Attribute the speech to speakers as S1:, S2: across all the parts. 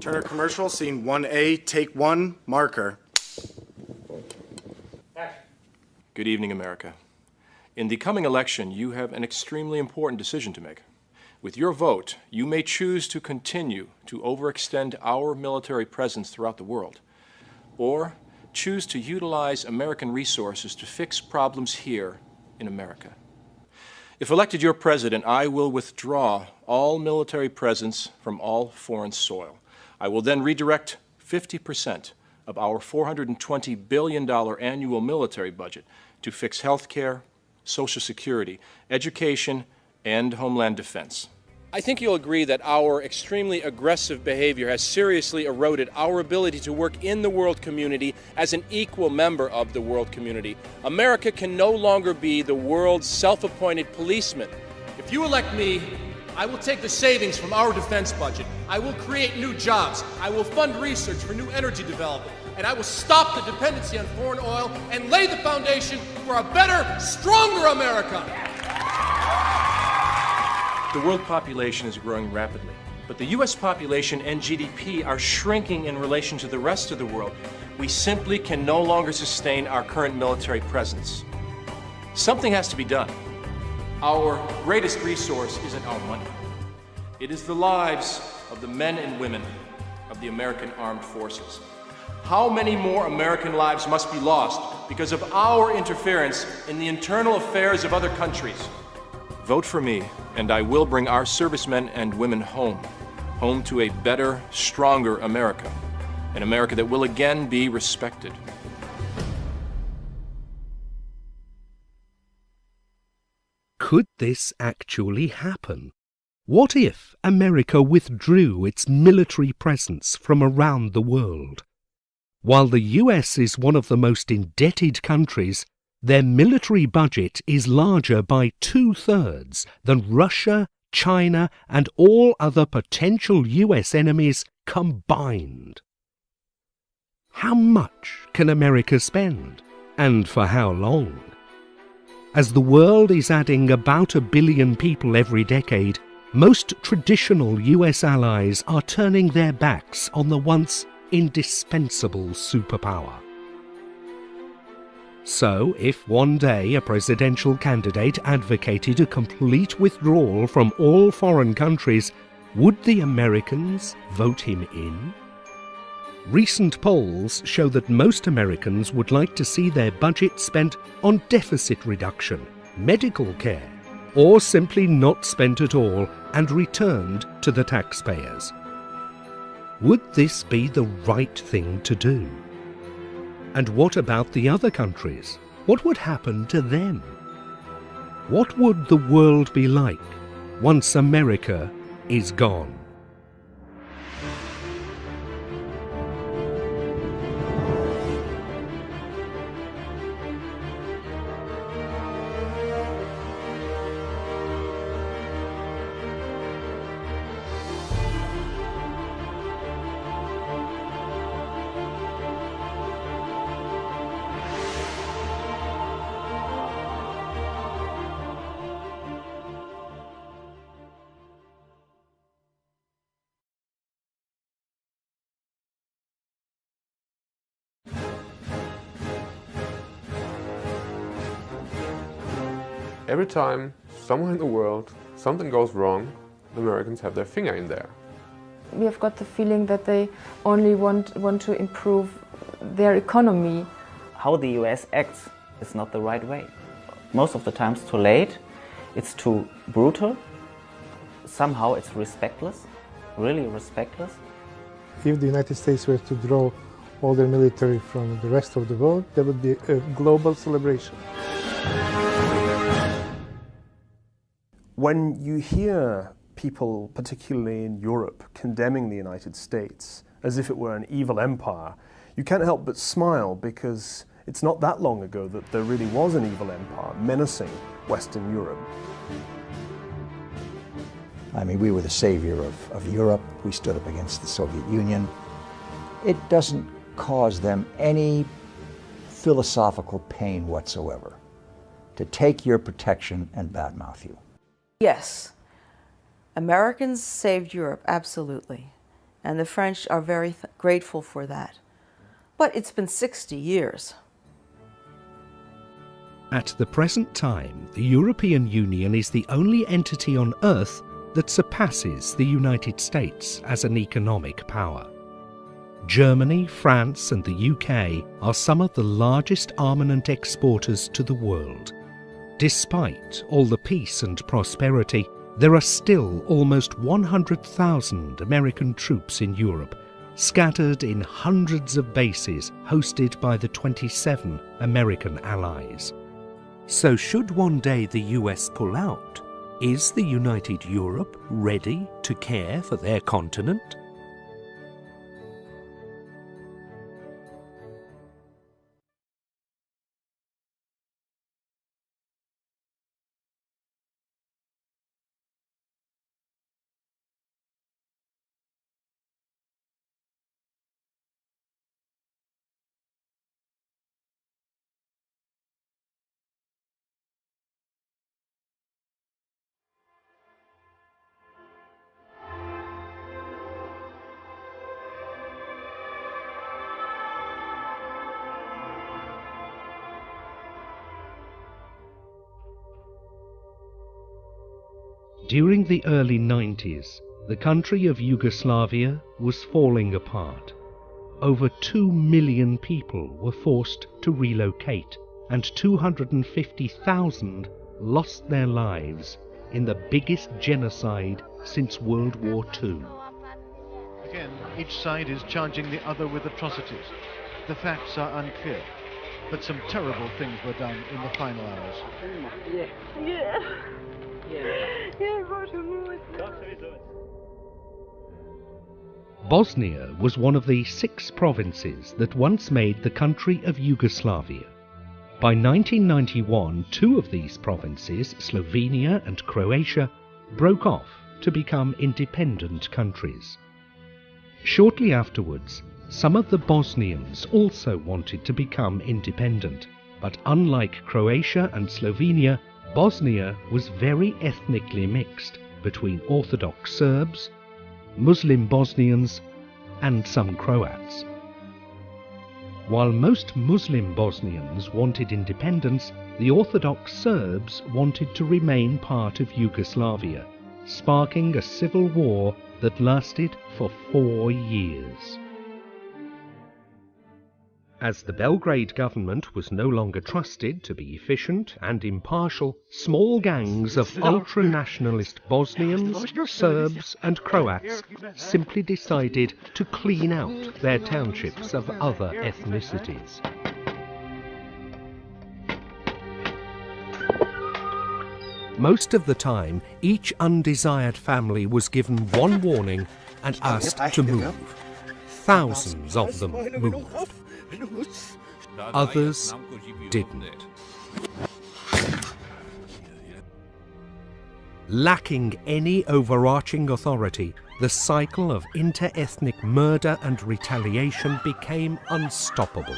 S1: Turner commercial, scene 1A, take 1, marker.
S2: Good evening, America. In the coming election, you have an extremely important decision to make. With your vote, you may choose to continue to overextend our military presence throughout the world, or choose to utilize American resources to fix problems here in America. If elected your president, I will withdraw all military presence from all foreign soil. I will then redirect 50% of our $420 billion annual military budget to fix health care, Social Security, education, and homeland defense. I think you'll agree that our extremely aggressive behavior has seriously eroded our ability to work in the world community as an equal member of the world community. America can no longer be the world's self-appointed policeman. If you elect me, I will take the savings from our defense budget. I will create new jobs. I will fund research for new energy development. And I will stop the dependency on foreign oil and lay the foundation for a better, stronger America. The world population is growing rapidly, but the U.S. population and GDP are shrinking in relation to the rest of the world. We simply can no longer sustain our current military presence. Something has to be done. Our greatest resource isn't our money. It is the lives of the men and women of the American Armed Forces. How many more American lives must be lost because of our interference in the internal affairs of other countries? Vote for me, and I will bring our servicemen and women home to a better, stronger America, an America that will again be respected.
S3: Could this actually happen? What if America withdrew its military presence from around the world? While the US is one of the most indebted countries, their military budget is larger by 2/3 than Russia, China, and all other potential US enemies combined. How much can America spend? And for how long? As the world is adding about 1 billion people every decade, most traditional US allies are turning their backs on the once indispensable superpower. So, if one day a presidential candidate advocated a complete withdrawal from all foreign countries, would the Americans vote him in? Recent polls show that most Americans would like to see their budget spent on deficit reduction, medical care, or simply not spent at all and returned to the taxpayers. Would this be the right thing to do? And what about the other countries? What would happen to them? What would the world be like once America is gone?
S4: Every time somewhere in the world something goes wrong, the Americans have their finger in there.
S5: We have got the feeling that they only want to improve their economy.
S6: How the US acts is not the right way. Most of the time it's too late, it's too brutal, somehow it's respectless, really respectless.
S7: If the United States were to draw all their military from the rest of the world, there would be a global celebration.
S8: When you hear people, particularly in Europe, condemning the United States as if it were an evil empire, you can't help but smile, because it's not that long ago that there really was an evil empire menacing Western Europe.
S9: I mean, we were the savior of Europe. We stood up against the Soviet Union. It doesn't cause them any philosophical pain whatsoever to take your protection and badmouth you.
S10: Yes, Americans saved Europe, absolutely. And the French are very grateful for that. But it's been 60 years.
S3: At the present time, the European Union is the only entity on Earth that surpasses the United States as an economic power. Germany, France and the UK are some of the largest armament exporters to the world. Despite all the peace and prosperity, there are still almost 100,000 American troops in Europe, scattered in hundreds of bases hosted by the 27 American allies. So should one day the US pull out, is the United Europe ready to care for their continent? During the early 90s, the country of Yugoslavia was falling apart. Over 2 million people were forced to relocate, and 250,000 lost their lives in the biggest genocide since World War II.
S11: Again, each side is charging the other with atrocities. The facts are unclear, but some terrible things were done in the final hours.
S3: Bosnia was one of the 6 provinces that once made the country of Yugoslavia. By 1991, 2 of these provinces, Slovenia and Croatia, broke off to become independent countries. Shortly afterwards, some of the Bosnians also wanted to become independent, but unlike Croatia and Slovenia, Bosnia was very ethnically mixed between Orthodox Serbs, Muslim Bosnians and some Croats. While most Muslim Bosnians wanted independence, the Orthodox Serbs wanted to remain part of Yugoslavia, sparking a civil war that lasted for 4 years. As the Belgrade government was no longer trusted to be efficient and impartial, small gangs of ultra-nationalist Bosnians, Serbs and Croats simply decided to clean out their townships of other ethnicities. Most of the time, each undesired family was given one warning and asked to move. Thousands of them moved. Others didn't. Lacking any overarching authority, the cycle of inter-ethnic murder and retaliation became unstoppable.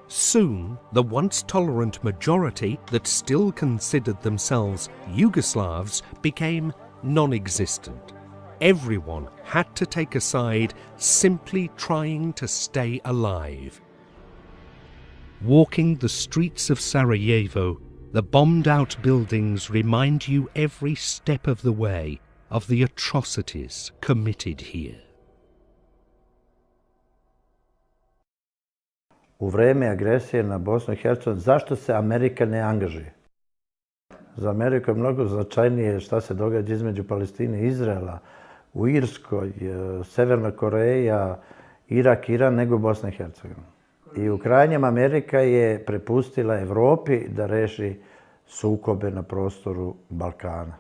S3: Soon, the once tolerant majority that still considered themselves Yugoslavs became non-existent. Everyone had to take a side, simply trying to stay alive. Walking the streets of Sarajevo, the bombed-out buildings remind you every step of the way of the atrocities committed here.
S12: U vreme agresije na Bosnu i Hercegovinu, zašto se Amerika ne angažuje? Za Ameriku je mnogo značajnije šta se događa između Palestine i Izraela, u Irskoj, Severna Koreja, Irak, Iran, nego Bosna i Hercegovina. I u krajnjem Amerika je prepustila Evropi da reši sukobe na prostoru Balkana.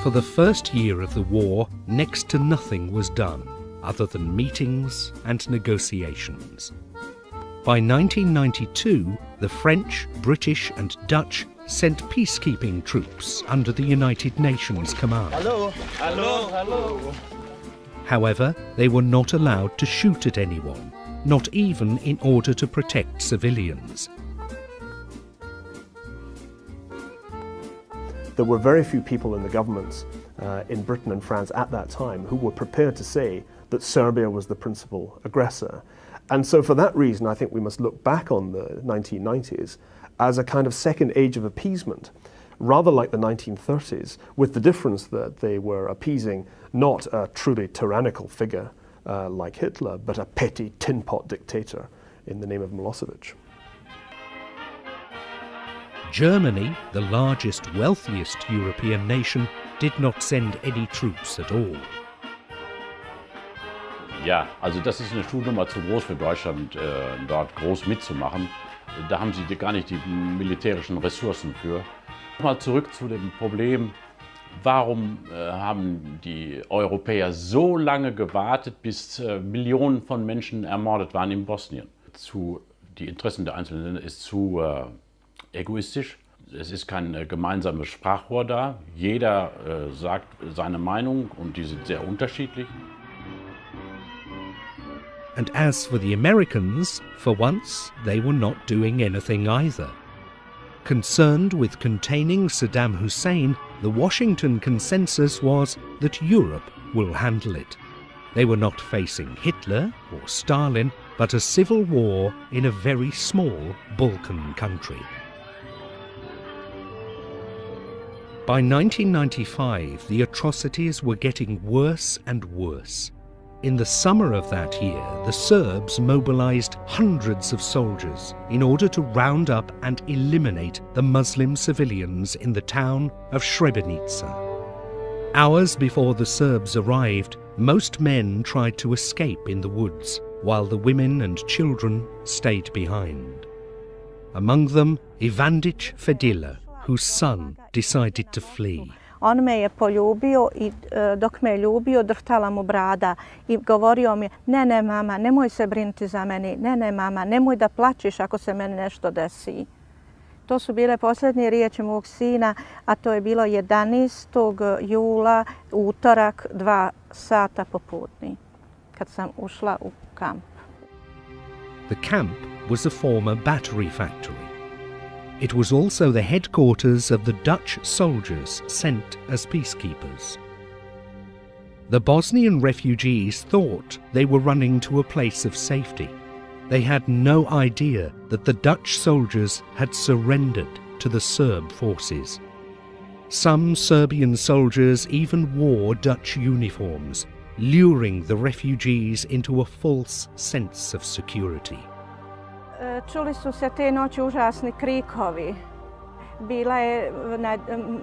S3: For the first year of the war, next to nothing was done, other than meetings and negotiations. By 1992, the French, British and Dutch sent peacekeeping troops under the United Nations command.
S13: Hello, hello, hello.
S3: However, they were not allowed to shoot at anyone, not even in order to protect civilians.
S8: There were very few people in the governments in Britain and France at that time who were prepared to say that Serbia was the principal aggressor. And so for that reason, I think we must look back on the 1990s as a kind of second age of appeasement, rather like the 1930s, with the difference that they were appeasing not a truly tyrannical figure like Hitler, but a petty tin pot dictator in the name of Milosevic.
S3: Germany, the largest, wealthiest European nation, did not send any troops at all.
S14: Ja, also das ist eine Schuhnummer zu groß für Deutschland, dort groß mitzumachen. Da haben sie gar nicht die militärischen Ressourcen für. Mal zurück zu dem Problem, warum haben die Europäer so lange gewartet, bis Millionen von Menschen ermordet waren in Bosnien? Die Interessen der einzelnen Länder ist zu egoistisch. Es ist kein gemeinsames Sprachrohr da. Jeder sagt seine Meinung und die sind sehr unterschiedlich.
S3: And as for the Americans, for once they were not doing anything either. Concerned with containing Saddam Hussein, the Washington consensus was that Europe will handle it. They were not facing Hitler or Stalin, but a civil war in a very small Balkan country. By 1995, the atrocities were getting worse and worse. In the summer of that year, the Serbs mobilized hundreds of soldiers in order to round up and eliminate the Muslim civilians in the town of Srebrenica. Hours before the Serbs arrived, most men tried to escape in the woods, while the women and children stayed behind. Among them, Ivandić Fedila, whose son decided to flee.
S15: On me je poljubio I dok me je ljubio drhtala mu brada I govorio mi ne mama, nemoj se brinuti za mene, ne mama, nemoj da plačeš ako se meni nešto desi. To su bile posljednje riječi mog sina, a to je bilo 11. jula, utorak, 2 sata popodne, kad sam ušla u kamp.
S3: The camp was a former battery factory. It was also the headquarters of the Dutch soldiers sent as peacekeepers. The Bosnian refugees thought they were running to a place of safety. They had no idea that the Dutch soldiers had surrendered to the Serb forces. Some Serbian soldiers even wore Dutch uniforms, luring the refugees into a false sense of security.
S15: Čuli su se te noći užasni krikovi. Bila je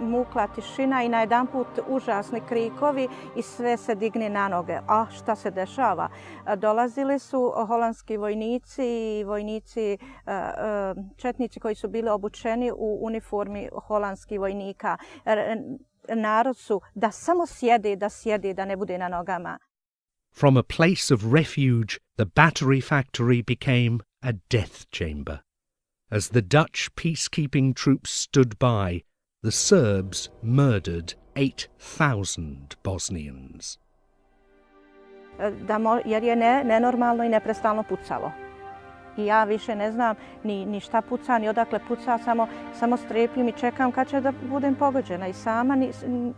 S15: mukla tišina I najedanput užasni krikovi I sve se digne na noge. A šta se dešava? Dolazili su holandski vojnici I vojnici, četnici koji su bili obučeni u uniformi holandskih vojnika. Narod su da samo sjede, da ne bude na nogama.
S3: From a place of refuge, the battery factory became a death chamber. As the Dutch peacekeeping troops stood by, the Serbs murdered 8,000 Bosnians.
S15: Jer je nenormalno I neprestano pucalo. I ja više ne znam ni šta puca, ni odakle puca, samo strepim I čekam kad će da budem pogođena. I sama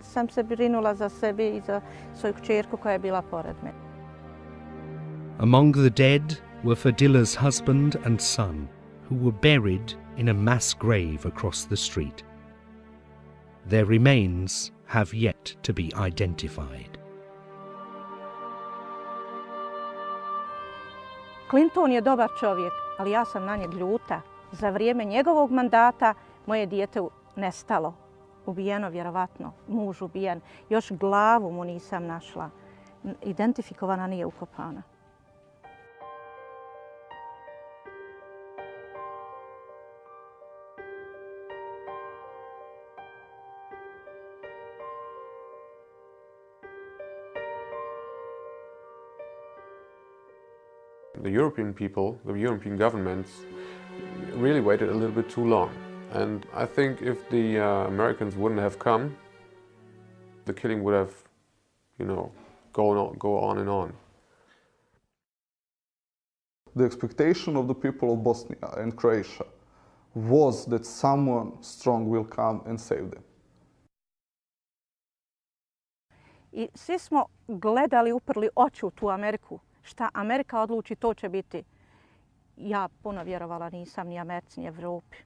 S15: sam se brinula za sebe I za svoju kćerku koja je bila pored mene.
S3: Among the dead were Fadila's husband and son, who were buried in a mass grave across the street. Their remains have yet to be identified.
S15: Clinton je dobar čovjek, ali ja sam na njeg ljuta. Za vrijeme njegovog mandata moje dijete nestalo. Ubijeno vjerovatno, muž ubijen. Još glavu mu nisam našla. Identifikovana nije ukopana.
S4: The European people, the European governments really waited a little bit too long. And I think if the Americans wouldn't have come, the killing would have, go on and on.
S16: The expectation of the people of Bosnia and Croatia was that someone strong will come and save them.
S15: I svi smo gledali, uprli oči u tu Ameriku. Šta Amerika odluči, to će biti. Ja puno vjerovala nisam ni Americi, ni Evropi.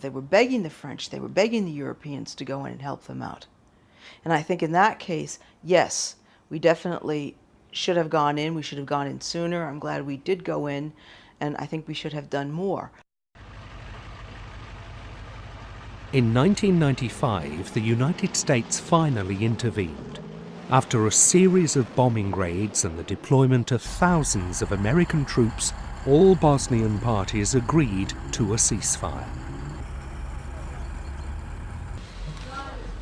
S10: They were begging the French, they were begging the Europeans to go in and help them out. And I think in that case, yes, we definitely should have gone in. We should have gone in sooner. I'm glad we did go in, and I think we should have done more.
S3: In 1995, the United States finally intervened. After a series of bombing raids and the deployment of thousands of American troops, all Bosnian parties agreed to a ceasefire.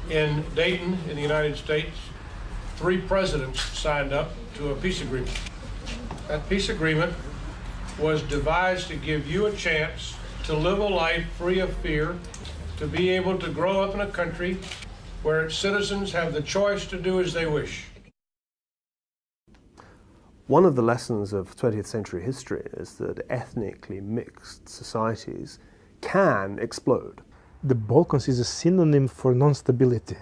S17: In Dayton, in the United States, 3 presidents signed up to a peace agreement. That peace agreement was devised to give you a chance to live a life free of fear, to be able to grow up in a country where its citizens have the choice to do as they wish.
S8: One of the lessons of 20th century history is that ethnically mixed societies can explode.
S7: The Balkans is a synonym for non-stability.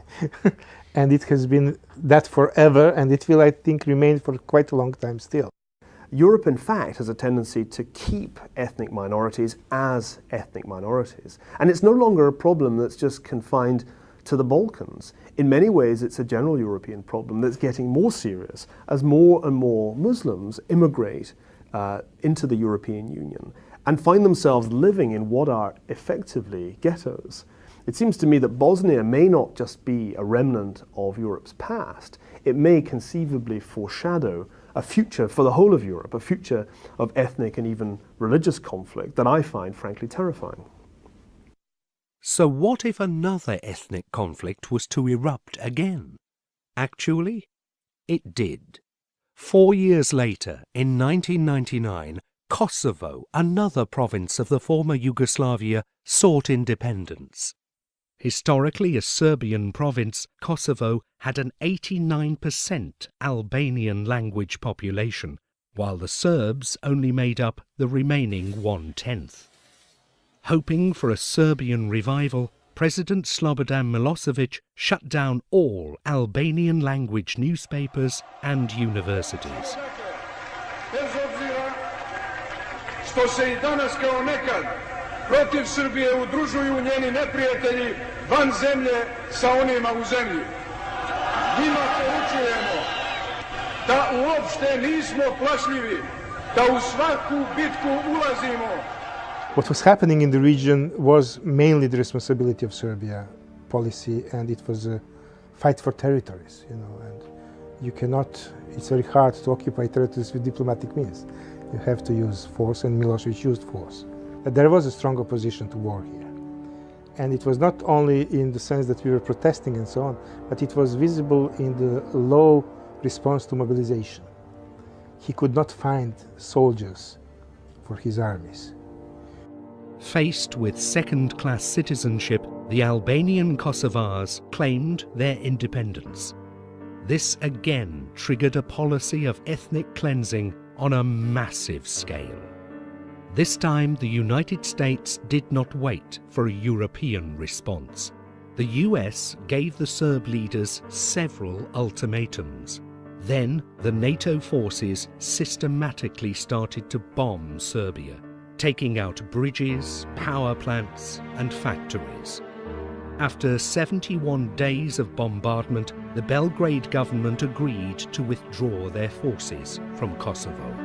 S7: And it has been that forever, and it will, I think, remain for quite a long time still.
S8: Europe, in fact, has a tendency to keep ethnic minorities as ethnic minorities. And it's no longer a problem that's just confined to the Balkans. In many ways, it's a general European problem that's getting more serious as more and more Muslims immigrate into the European Union and find themselves living in what are effectively ghettos. It seems to me that Bosnia may not just be a remnant of Europe's past, it may conceivably foreshadow a future for the whole of Europe, a future of ethnic and even religious conflict that I find frankly terrifying.
S3: So what if another ethnic conflict was to erupt again? Actually, it did. 4 years later, in 1999, Kosovo, another province of the former Yugoslavia, sought independence. Historically a Serbian province, Kosovo had an 89% Albanian language population, while the Serbs only made up the remaining 1/10. Hoping for a Serbian revival, President Slobodan Milosevic shut down all Albanian language newspapers and universities.
S18: Što se I danas kao nekad protiv Srbije udružuju njeni neprijatelji van zemlje sa onima u zemlji. Njima poručujemo da uopšte nismo plašljivi, da u svaku bitku ulazimo.
S7: What was happening in the region was mainly the responsibility of Serbia policy, and it was a fight for territories, you know, and you cannot, it's very hard to occupy territories with diplomatic means. You have to use force, and Milosevic used force. There was a strong opposition to war here. And it was not only in the sense that we were protesting and so on, but it was visible in the low response to mobilization. He could not find soldiers for his armies.
S3: Faced with second-class citizenship, the Albanian Kosovars claimed their independence. This again triggered a policy of ethnic cleansing on a massive scale. This time, the United States did not wait for a European response. The US gave the Serb leaders several ultimatums. Then, the NATO forces systematically started to bomb Serbia, taking out bridges, power plants, and factories. After 71 days of bombardment, the Belgrade government agreed to withdraw their forces from Kosovo.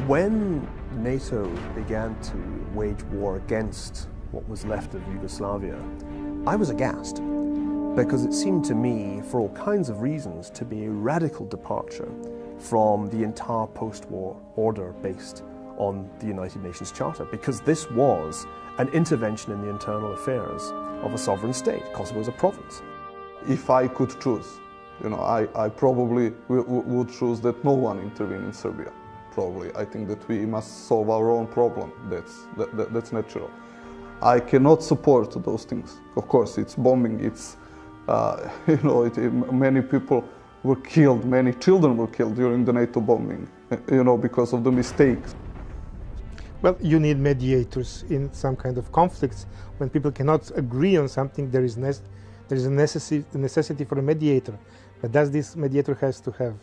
S8: When NATO began to wage war against what was left of Yugoslavia, I was aghast, because it seemed to me, for all kinds of reasons, to be a radical departure from the entire post-war order based on the United Nations Charter, because this was an intervention in the internal affairs of a sovereign state. Kosovo is a province.
S16: If I could choose, you know, I probably would choose that no one intervene in Serbia. Probably, I think that we must solve our own problem. That's natural. I cannot support those things. Of course, it's bombing. It's you know, many people were killed. Many children were killed during the NATO bombing. You know, because of the mistakes.
S7: Well, you need mediators in some kind of conflicts. When people cannot agree on something, there is There is a necessity for a mediator. But does this mediator has to have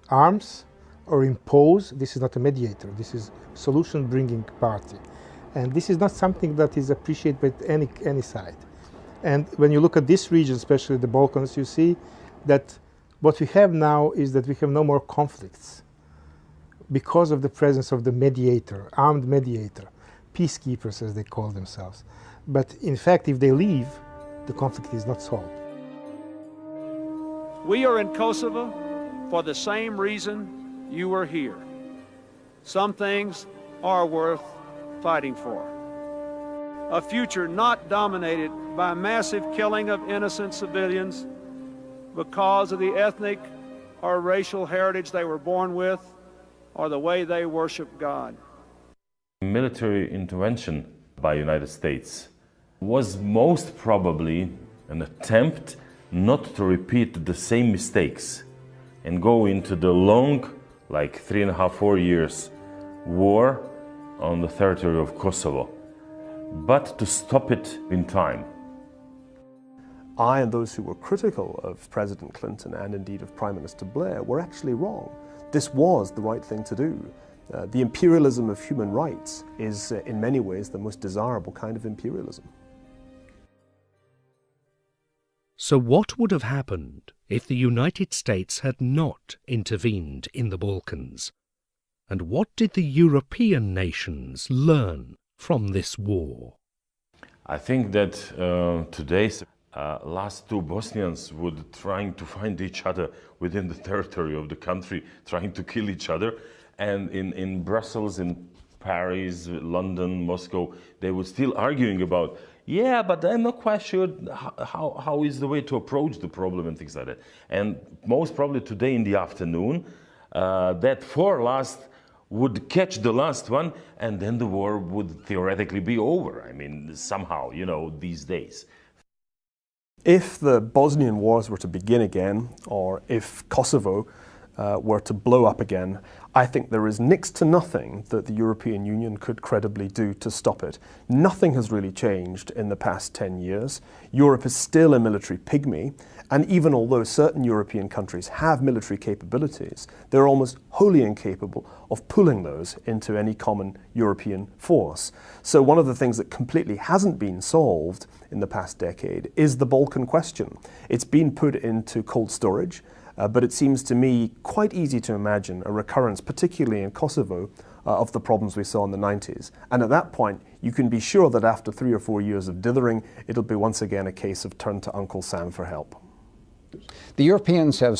S7: arms or impose? This is not a mediator. This is solution-bringing party. And this is not something that is appreciated by any side. And when you look at this region, especially the Balkans, you see that what we have now is that we have no more conflicts because of the presence of the mediator, armed mediator, peacekeepers as they call themselves. But in fact, if they leave, the conflict is not solved.
S19: We are in Kosovo for the same reason you are here. Some things are worth fighting for. A future not dominated by massive killing of innocent civilians because of the ethnic or racial heritage they were born with or the way they worship God.
S20: Military intervention by the United States was most probably an attempt not to repeat the same mistakes and go into the long, like 3.5, 4 years, war on the territory of Kosovo, but to stop it in time.
S8: I and those who were critical of President Clinton and indeed of Prime Minister Blair were actually wrong. This was the right thing to do. The imperialism of human rights is in many ways the most desirable kind of imperialism.
S3: So what would have happened if the United States had not intervened in the Balkans? And what did the European nations learn from this war?
S20: I think that today's last two Bosnians would trying to find each other within the territory of the country, trying to kill each other. And in Brussels, in Paris, London, Moscow, they were still arguing about, yeah, but I'm not quite sure how is the way to approach the problem and things like that. And most probably today in the afternoon, that four last would catch the last one, and then the war would theoretically be over. I mean, somehow, you know, these days.
S8: If the Bosnian wars were to begin again, or if Kosovo were to blow up again, I think there is next to nothing that the European Union could credibly do to stop it. Nothing has really changed in the past 10 years. Europe is still a military pygmy, and even although certain European countries have military capabilities, they're almost wholly incapable of pulling those into any common European force. So one of the things that completely hasn't been solved in the past decade is the Balkan question. It's been put into cold storage, but it seems to me quite easy to imagine a recurrence, particularly in Kosovo, of the problems we saw in the 90s. And at that point, you can be sure that after 3 or 4 years of dithering, it'll be once again a case of turn to Uncle Sam for help.
S21: The Europeans have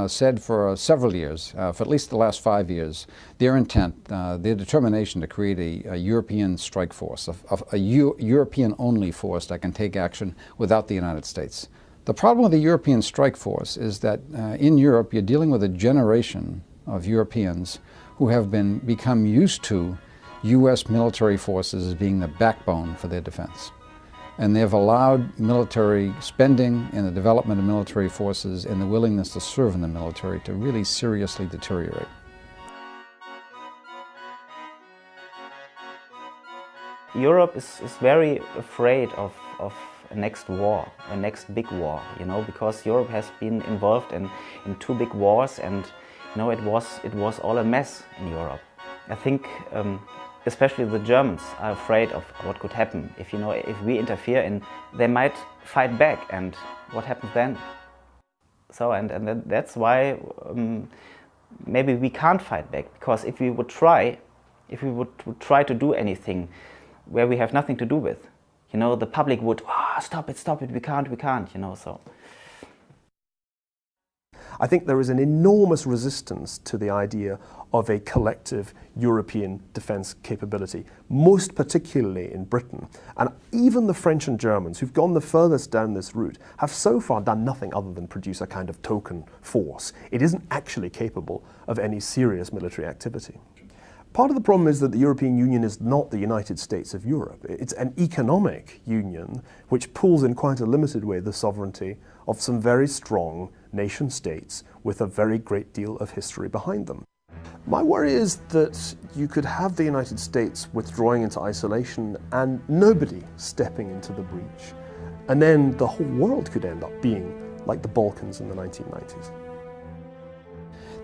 S21: said for several years, for at least the last 5 years, their intent, their determination to create a European strike force, a European-only force that can take action without the United States. The problem with the European strike force is that in Europe you're dealing with a generation of Europeans who have become used to U.S. military forces as being the backbone for their defense. And they've allowed military spending and the development of military forces and the willingness to serve in the military to really seriously deteriorate.
S6: Europe is very afraid of a next war, a next big war, you know, because Europe has been involved in 2 big wars, and you know, it was all a mess in Europe. I think especially the Germans are afraid of what could happen if, you know, if we interfere, and they might fight back, and what happens then? So and that's why maybe we can't fight back, because if we would try to do anything where we have nothing to do with, you know, the public would, stop it, we can't, you know, so.
S8: I think there is an enormous resistance to the idea of a collective European defence capability, most particularly in Britain. And even the French and Germans, who've gone the furthest down this route, have so far done nothing other than produce a kind of token force. It isn't actually capable of any serious military activity. Part of the problem is that the European Union is not the United States of Europe. It's an economic union which pulls in quite a limited way the sovereignty of some very strong nation states with a very great deal of history behind them. My worry is that you could have the United States withdrawing into isolation and nobody stepping into the breach. And then the whole world could end up being like the Balkans in the 1990s.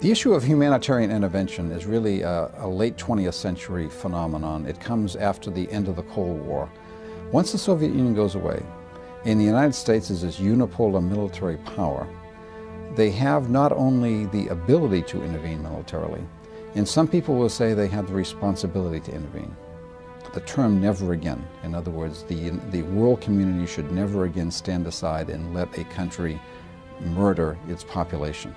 S21: The issue of humanitarian intervention is really a late 20th century phenomenon. It comes after the end of the Cold War. Once the Soviet Union goes away, and the United States is this unipolar military power, they have not only the ability to intervene militarily, and some people will say they have the responsibility to intervene. The term never again. In other words, the world community should never again stand aside and let a country murder its population.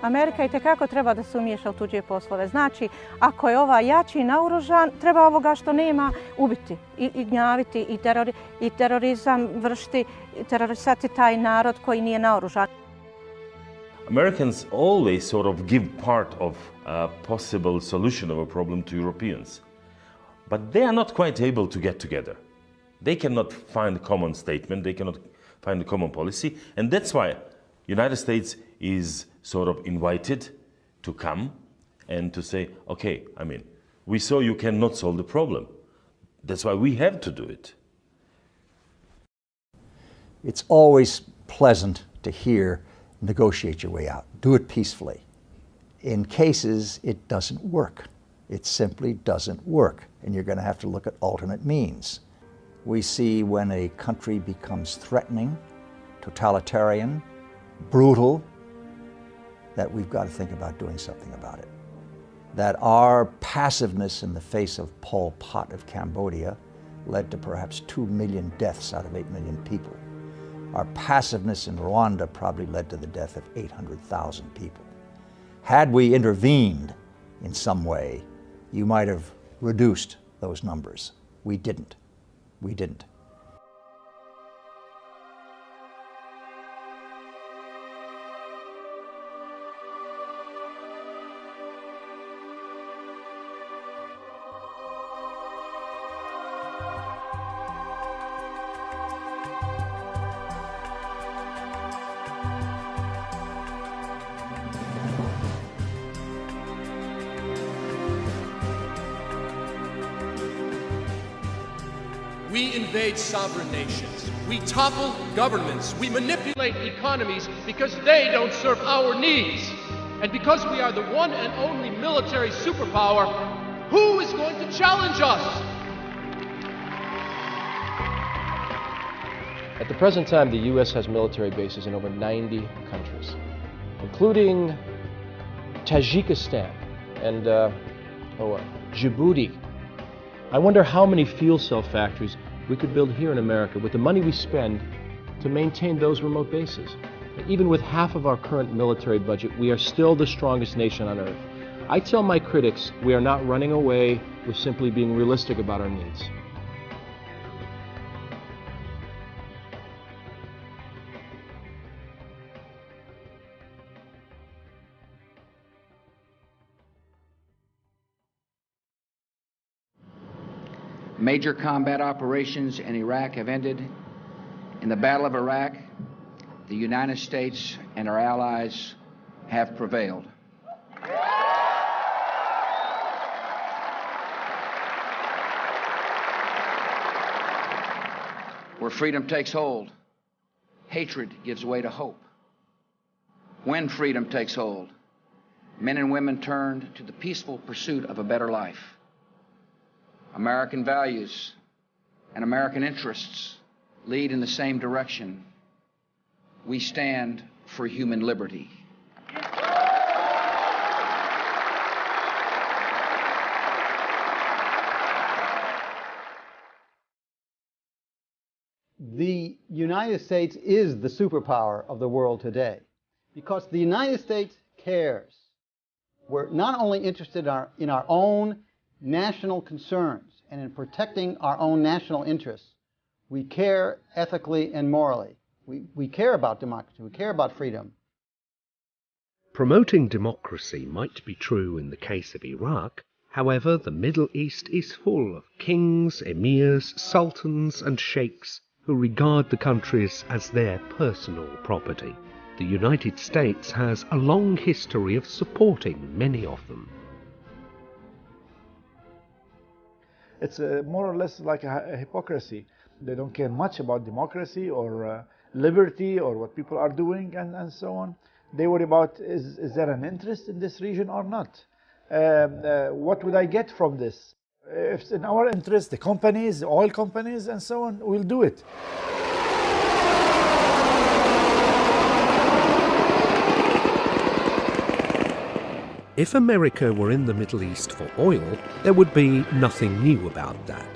S15: Amerika itekako treba da se umiješa u tuđe poslove. Znači, ako je ova jači naoružan, treba ovoga što nema ubiti i gnjaviti i terorizam vršiti, terorisati taj narod koji nije naoružan.
S20: Americans always sort of give part of a possible solution of a problem to Europeans. But they are not quite able to get together. They cannot find a common statement, they cannot find a common policy, and that's why United States is sort of invited to come and to say, okay, I mean, we saw you cannot solve the problem. That's why we have to do it.
S9: It's always pleasant to hear, negotiate your way out. Do it peacefully. In cases, it doesn't work. It simply doesn't work, and you're going to have to look at alternate means. We see when a country becomes threatening, totalitarian, brutal, that we've got to think about doing something about it. That our passiveness in the face of Pol Pot of Cambodia led to perhaps 2 million deaths out of 8 million people. Our passiveness in Rwanda probably led to the death of 800,000 people. Had we intervened in some way, you might have reduced those numbers. We didn't. We didn't.
S2: We invade sovereign nations. We topple governments. We manipulate economies because they don't serve our needs. And because we are the one and only military superpower, who is going to challenge us? At the present time, the U.S. has military bases in over 90 countries, including Tajikistan and Djibouti. I wonder how many fuel cell factories we could build here in America with the money we spend to maintain those remote bases. Even with half of our current military budget, we are still the strongest nation on earth. I tell my critics we are not running away, we're simply being realistic about our needs.
S1: Major combat operations in Iraq have ended. In the Battle of Iraq, the United States and our allies have prevailed. Where freedom takes hold, hatred gives way to hope. When freedom takes hold, men and women turned to the peaceful pursuit of a better life. American values and American interests lead in the same direction. We stand for human liberty.
S22: The United States is the superpower of the world today because the United States cares. We're not only interested in our own national concerns and in protecting our own national interests. We care ethically and morally. We care about democracy. We care about freedom.
S3: Promoting democracy might be true in the case of Iraq. However, the Middle East is full of kings, emirs, sultans and sheikhs who regard the countries as their personal property. The United States has a long history of supporting many of them.
S23: It's more or less like a hypocrisy
S5: They don't care much about democracy or liberty or what people are doing and so on. They worry about is there an interest in this region or not? What would I get from this? If it's in our interest, the companies, the oil companies and so on, will do it.
S3: If America were in the Middle East for oil, there would be nothing new about that.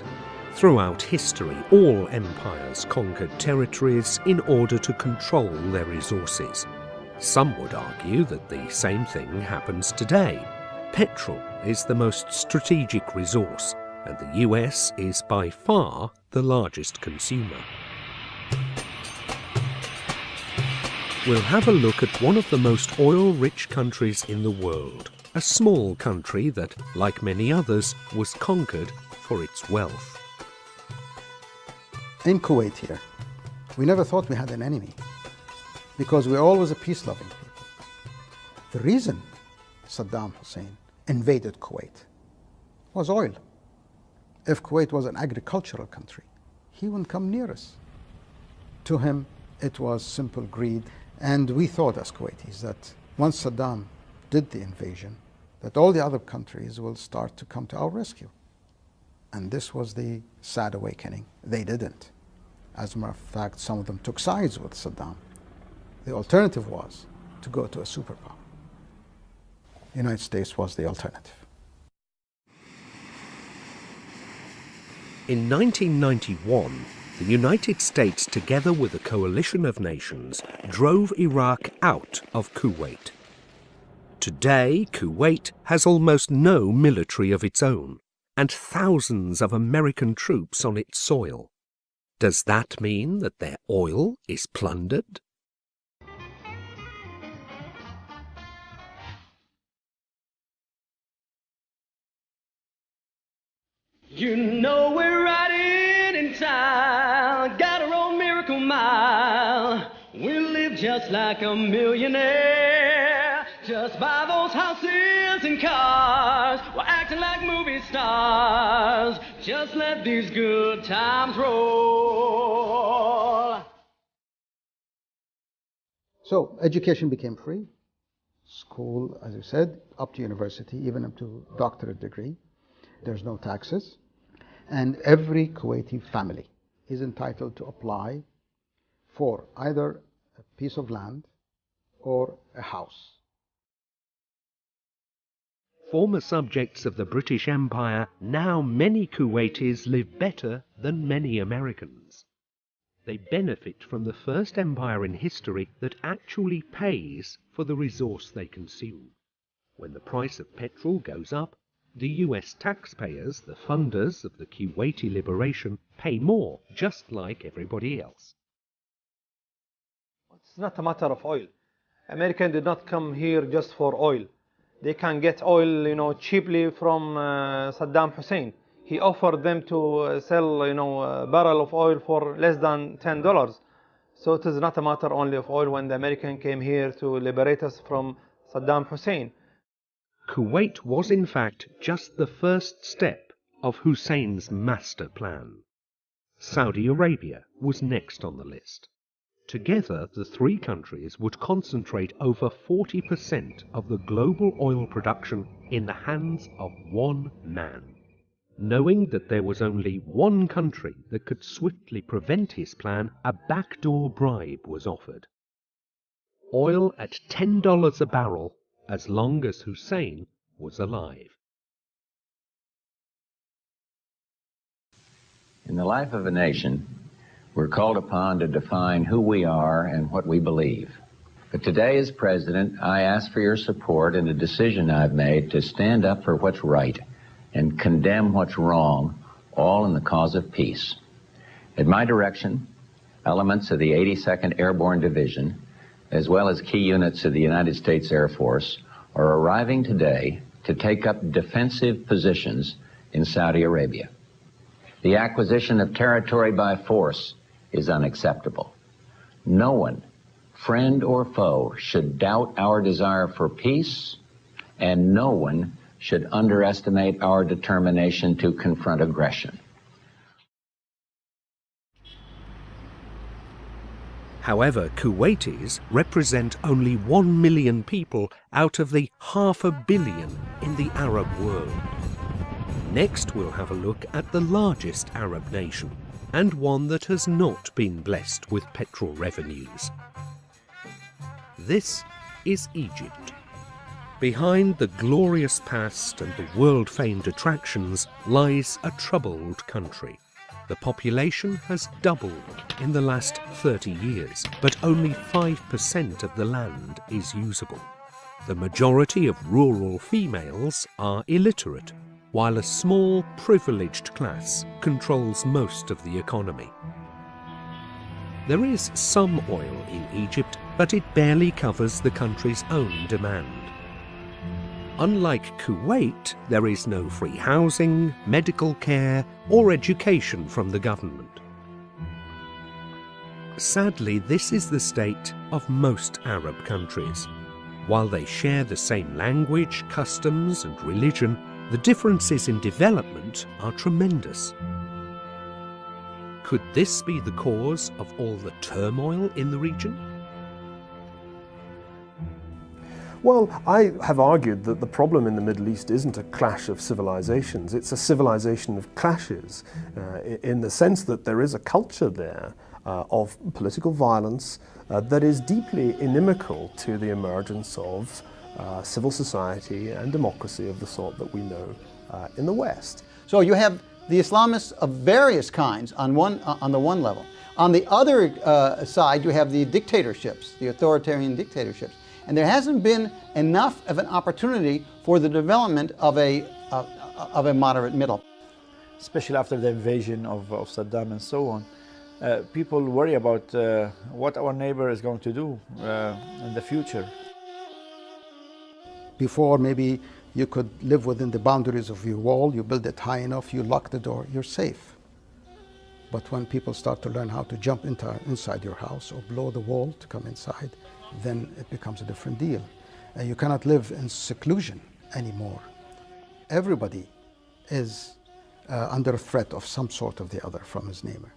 S3: Throughout history, all empires conquered territories in order to control their resources. Some would argue that the same thing happens today. Petrol is the most strategic resource, and the US is by far the largest consumer. We'll have a look at one of the most oil-rich countries in the world, a small country that, like many others, was conquered for its wealth.
S22: In Kuwait here, we never thought we had an enemy because we're always a peace-loving people. The reason Saddam Hussein invaded Kuwait was oil. If Kuwait was an agricultural country, he wouldn't come near us. To him, it was simple greed. And we thought as Kuwaitis that once Saddam did the invasion, that all the other countries will start to come to our rescue. And this was the sad awakening. They didn't. As a matter of fact, some of them took sides with Saddam. The alternative was to go to a superpower. The United States was the alternative.
S3: In 1991, the United States, together with a coalition of nations, drove Iraq out of Kuwait. Today, Kuwait has almost no military of its own, and thousands of American troops on its soil. Does that mean that their oil is plundered?
S11: You know we're riding in style, got our own miracle mile. We live just like a millionaire, just buy those houses and cars. We're acting like movie stars, just let these good times roll.
S22: So education became free. School, as I said, up to university, even up to doctorate degree. There's no taxes. And every Kuwaiti family is entitled to apply for either a piece of land or a house.
S3: Former subjects of the British Empire, now many Kuwaitis live better than many Americans. They benefit from the first empire in history that actually pays for the resource they consume. When the price of petrol goes up, the US taxpayers, the funders of the Kuwaiti liberation, pay more, just like everybody else.
S23: It's not a matter of oil. Americans did not come here just for oil. They can get oil, cheaply from Saddam Hussein. He offered them to sell, a barrel of oil for less than $10. So it is not a matter only of oil when the Americans came here to liberate us from Saddam Hussein.
S3: Kuwait was in fact just the first step of Hussein's master plan. Saudi Arabia was next on the list. Together, the three countries would concentrate over 40% of the global oil production in the hands of one man. Knowing that there was only one country that could swiftly prevent his plan, a backdoor bribe was offered. Oil at $10 a barrel, as long as Hussein was alive.
S24: In the life of a nation, we're called upon to define who we are and what we believe. But today, as president, I ask for your support in a decision I've made to stand up for what's right and condemn what's wrong, all in the cause of peace. At my direction, elements of the 82nd Airborne Division, as well as key units of the United States Air Force, are arriving today to take up defensive positions in Saudi Arabia. The acquisition of territory by force is unacceptable. No one, friend or foe, should doubt our desire for peace, and no one should underestimate our determination to confront aggression.
S3: However, Kuwaitis represent only 1 million people out of the 500 million in the Arab world. Next, we'll have a look at the largest Arab nation, and one that has not been blessed with petrol revenues. This is Egypt. Behind the glorious past and the world-famed attractions lies a troubled country. The population has doubled in the last 30 years, but only 5% of the land is usable. The majority of rural females are illiterate, while a small privileged class controls most of the economy. There is some oil in Egypt, but it barely covers the country's own demand. Unlike Kuwait, there is no free housing, medical care, or education from the government. Sadly, this is the state of most Arab countries. While they share the same language, customs, and religion, the differences in development are tremendous. Could this be the cause of all the turmoil in the region?
S8: Well, I have argued that the problem in the Middle East isn't a clash of civilizations, it's a civilization of clashes, in the sense that there is a culture there of political violence that is deeply inimical to the emergence of civil society and democracy of the sort that we know in the West.
S22: So you have the Islamists of various kinds on the one level. On the other side, you have the dictatorships, the authoritarian dictatorships. And there hasn't been enough of an opportunity for the development of a moderate middle.
S5: Especially after the invasion of Saddam and so on. People worry about what our neighbor is going to do in the future.
S4: Before, maybe you could live within the boundaries of your wall, you build it high enough, you lock the door, you're safe. But when people start to learn how to jump inside your house or blow the wall to come inside, then it becomes a different deal. You cannot live in seclusion anymore. Everybody is under threat of some sort of the other from his neighbor.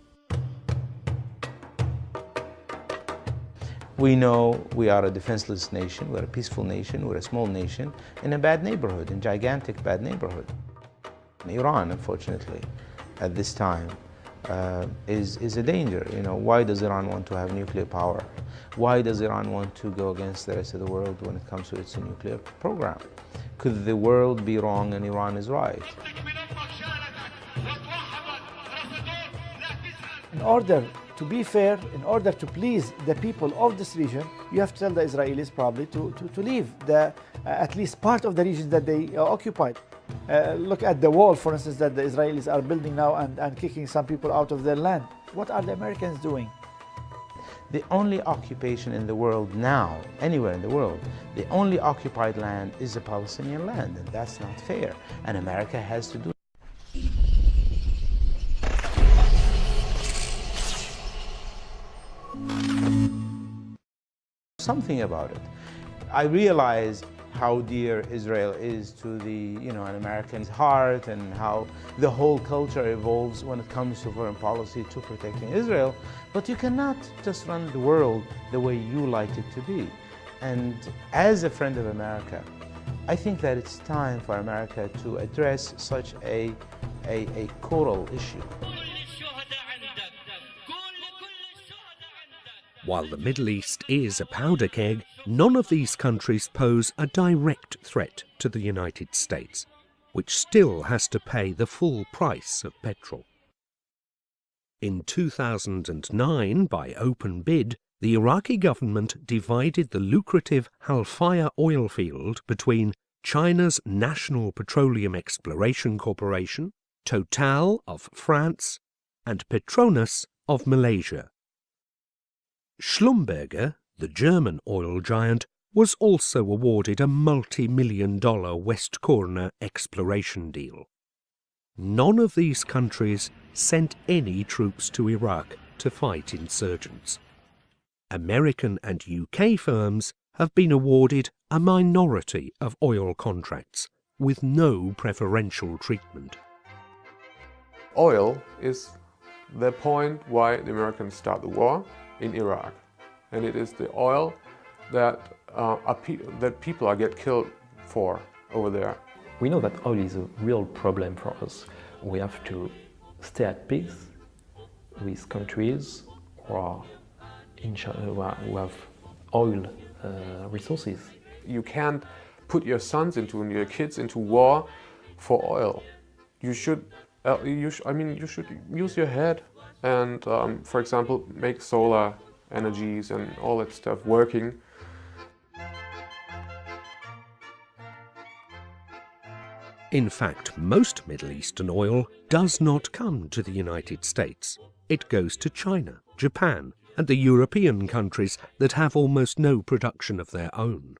S12: We know we are a defenseless nation, we're a peaceful nation, we're a small nation in a bad neighborhood, in gigantic bad neighborhood. Iran, unfortunately, at this time, is a danger. You know, why does Iran want to have nuclear power? Why does Iran want to go against the rest of the world when it comes to its nuclear program? Could the world be wrong and Iran is right?
S5: In order to be fair, in order to please the people of this region, you have to tell the Israelis probably to leave at least part of the region that they occupied. Look at the wall, for instance, that the Israelis are building now and kicking some people out of their land. What are the Americans doing?
S12: The only occupation in the world now, anywhere in the world, the only occupied land is the Palestinian land, and that's not fair. And America has to do something about it. I realize how dear Israel is to an American's heart, and how the whole culture evolves when it comes to foreign policy to protecting Israel. But you cannot just run the world the way you like it to be. And as a friend of America, I think that it's time for America to address such a coral issue.
S3: While the Middle East is a powder keg, none of these countries pose a direct threat to the United States, which still has to pay the full price of petrol. In 2009, by open bid, the Iraqi government divided the lucrative Halfaya oil field between China's National Petroleum Exploration Corporation, Total of France, and Petronas of Malaysia. Schlumberger, the German oil giant, was also awarded a multi-million-dollar West Corner exploration deal. None of these countries sent any troops to Iraq to fight insurgents. American and UK firms have been awarded a minority of oil contracts with no preferential treatment.
S13: Oil is the point why the Americans start the war in Iraq.
S10: and it is the oil that that people get killed for over there.
S13: We know that oil is a real problem for us. We have to stay at peace with countries who have oil resources.
S10: You can't put your sons and your kids into war for oil. You should use your head and, for example, make solar energies and all that stuff working.
S3: In fact, most Middle Eastern oil does not come to the United States. It goes to China, Japan, and the European countries that have almost no production of their own.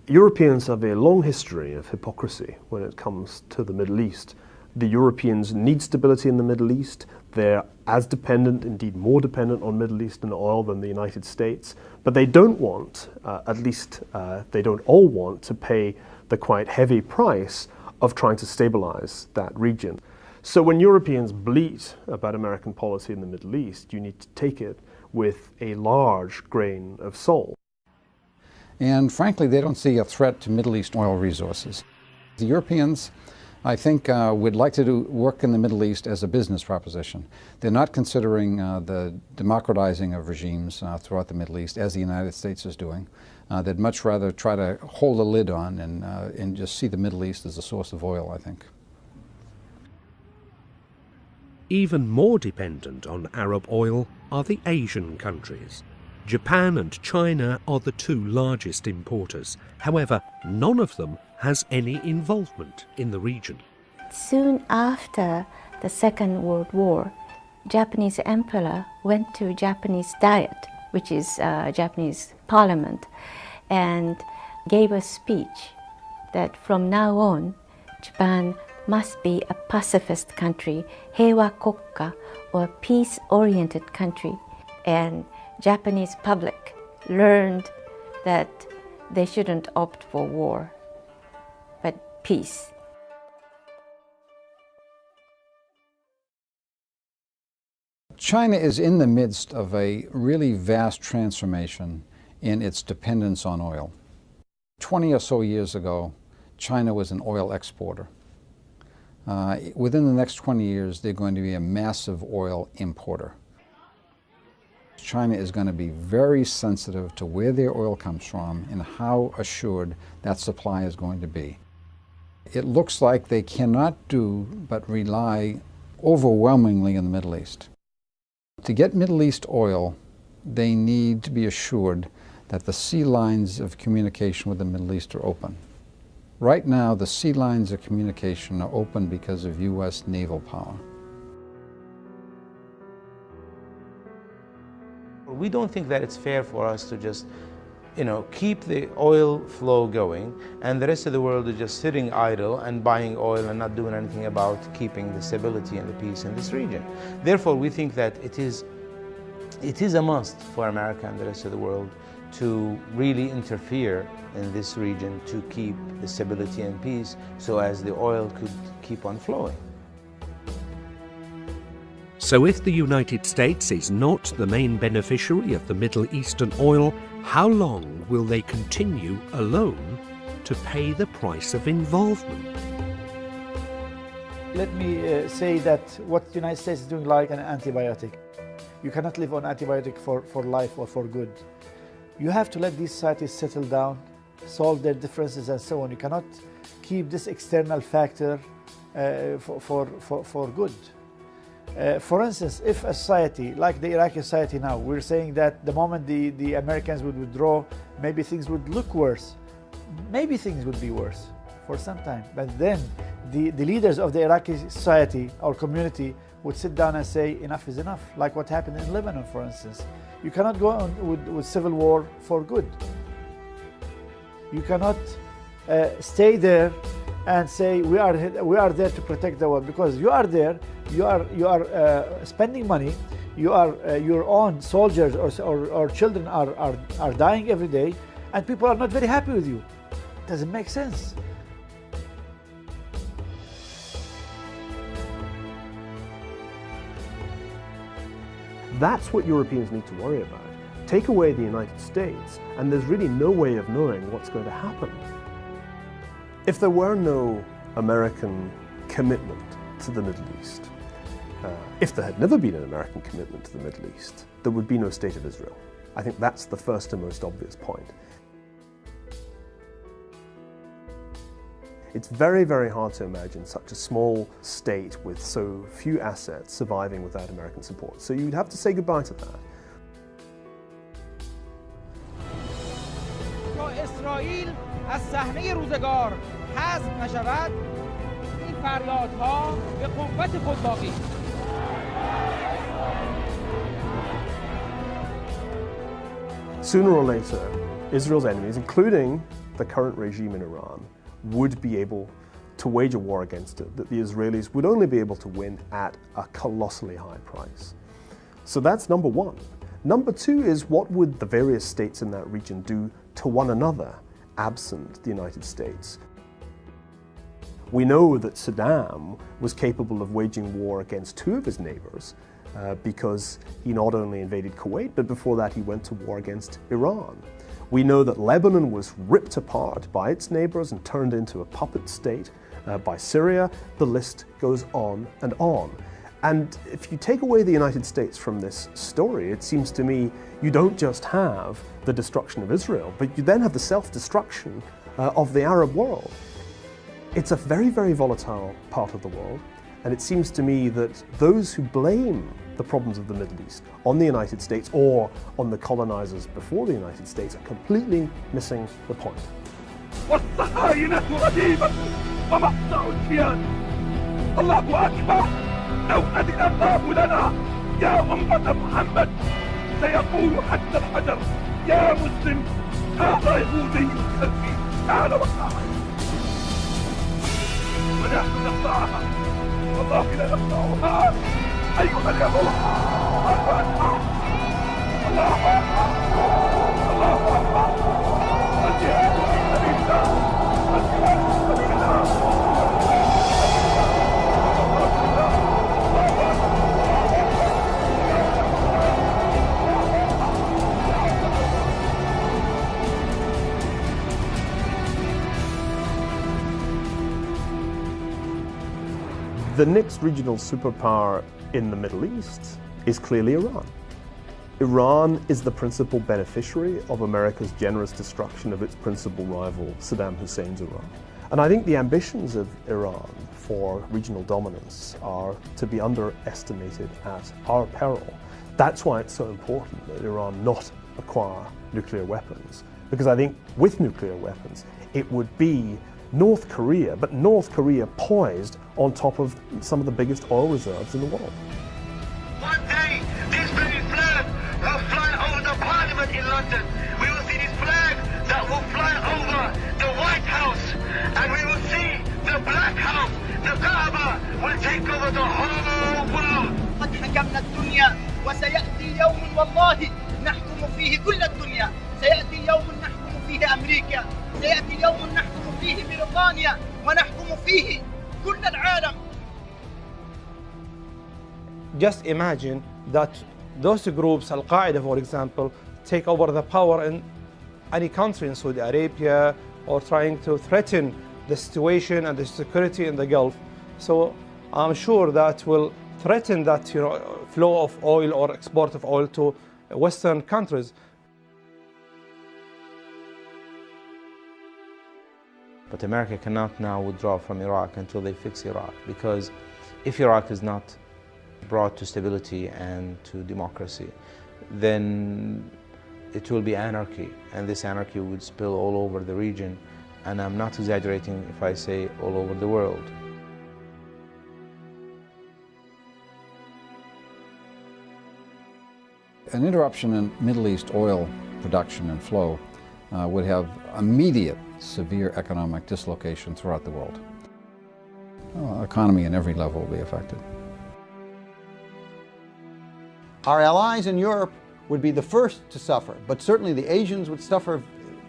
S8: Europeans have a long history of hypocrisy when it comes to the Middle East. The Europeans need stability in the Middle East. They're as dependent, indeed more dependent on Middle Eastern oil than the United States. But they don't want, at least they don't all want, to pay the quite heavy price of trying to stabilize that region. So when Europeans bleat about American policy in the Middle East, you need to take it with a large grain of salt.
S21: And frankly, they don't see a threat to Middle East oil resources. The Europeans, I think, would like to do work in the Middle East as a business proposition. They're not considering the democratizing of regimes throughout the Middle East, as the United States is doing. They'd much rather try to hold a lid on and just see the Middle East as a source of oil, I think.
S3: Even more dependent on Arab oil are the Asian countries. Japan and China are the two largest importers. However, none of them has any involvement in the region.
S14: Soon after the Second World War, Japanese emperor went to Japanese Diet, which is Japanese parliament, and gave a speech that from now on, Japan must be a pacifist country, heiwa kokka, or peace-oriented country. And Japanese public learned that they shouldn't opt for war, but peace.
S21: China is in the midst of a really vast transformation in its dependence on oil. 20 or so years ago, China was an oil exporter. Within the next 20 years, they're going to be a massive oil importer. China is going to be very sensitive to where their oil comes from and how assured that supply is going to be. It looks like they cannot do but rely overwhelmingly on the Middle East. To get Middle East oil, they need to be assured that the sea lines of communication with the Middle East are open. Right now, the sea lines of communication are open because of U.S. naval power.
S12: We don't think that it's fair for us to just, keep the oil flow going and the rest of the world is just sitting idle and buying oil and not doing anything about keeping the stability and the peace in this region. Therefore, we think that it is a must for America and the rest of the world to really interfere in this region to keep the stability and peace so as the oil could keep on flowing.
S3: So if the United States is not the main beneficiary of the Middle Eastern oil, how long will they continue alone to pay the price of involvement?
S5: Let me say that what the United States is doing like an antibiotic. You cannot live on antibiotic for life or for good. You have to let these societies settle down, solve their differences and so on. You cannot keep this external factor for good. For instance, if a society, like the Iraqi society now, we're saying that the moment the Americans would withdraw, maybe things would look worse. Maybe things would be worse for some time. But then the leaders of the Iraqi society or community would sit down and say enough is enough, like what happened in Lebanon, for instance. You cannot go on with civil war for good. You cannot stay there and say we are there to protect the world, because you are there, you are spending money, your own soldiers or children are dying every day, and people are not very happy with you. It doesn't make sense.
S8: That's what Europeans need to worry about. Take away the United States, and there's really no way of knowing what's going to happen. If there were no American commitment to the Middle East, if there had never been an American commitment to the Middle East, there would be no state of Israel. I think that's the first and most obvious point. It's very, very hard to imagine such a small state with so few assets surviving without American support. So you'd have to say goodbye to that.
S7: اسرائیل از صحنه روزگار حذف نشود، این فریادها به قوت خود باقی.
S8: Sooner or later, Israel's enemies, including the current regime in Iran, would be able to wage a war against it that the Israelis would only be able to win at a colossally high price. So that's number one. Number two is, what would the various states in that region do to one another, absent the United States? We know that Saddam was capable of waging war against two of his neighbors because he not only invaded Kuwait, but before that he went to war against Iran. We know that Lebanon was ripped apart by its neighbors and turned into a puppet state by Syria. The list goes on and on. And if you take away the United States from this story, it seems to me you don't just have the destruction of Israel, but you then have the self-destruction of the Arab world. It's a very, very volatile part of the world, and it seems to me that those who blame the problems of the Middle East on the United States or on the colonizers before the United States are completely missing the point.
S16: الله أكبر لو أذن الله لنا يا أمة محمد سيقول حتى الحجر يا مسلم هذا يهودي خلفي تعال وقعها ونحن نقطعها والله لا نقطعها أيها اليهود الله أكبر الله أكبر الله أكبر الجهاد في سبيل الله الجهاد في سبيل الله
S8: The next regional superpower in the Middle East is clearly Iran. Iran is the principal beneficiary of America's generous destruction of its principal rival, Saddam Hussein's Iran. And I think the ambitions of Iran for regional dominance are to be underestimated at our peril. That's why it's so important that Iran not acquire nuclear weapons. Because I think with nuclear weapons, it would be North Korea, but North Korea poised on top of some of the biggest oil reserves in the world.
S16: One day, this very flag will fly over the parliament in London. We will see this flag that will fly over the White House. And we will see the Black House, the Kaaba, will take over the whole world.
S7: قد حكمنا الدنيا وسيأتي يوم والله نحكم فيه كل الدنيا. سيأتي يوم نحكم فيه أمريكا. سيأتي يوم نحكم فيه بريطانيا ونحكم فيه كل العالم.
S23: Just imagine that those groups, Al-Qaeda for example, take over the power in any country in Saudi Arabia or trying to threaten the situation and the security in the Gulf. So I'm sure that will threaten that flow of oil or export of oil to Western countries.
S12: But America cannot now withdraw from Iraq until they fix Iraq, because if Iraq is not brought to stability and to democracy, then it will be anarchy, and this anarchy would spill all over the region, and I'm not exaggerating if I say all over the world.
S21: An interruption in Middle East oil production and flow would have immediate severe economic dislocation throughout the world. Economy in every level will be affected.
S22: Our allies in Europe would be the first to suffer, but certainly the Asians would suffer,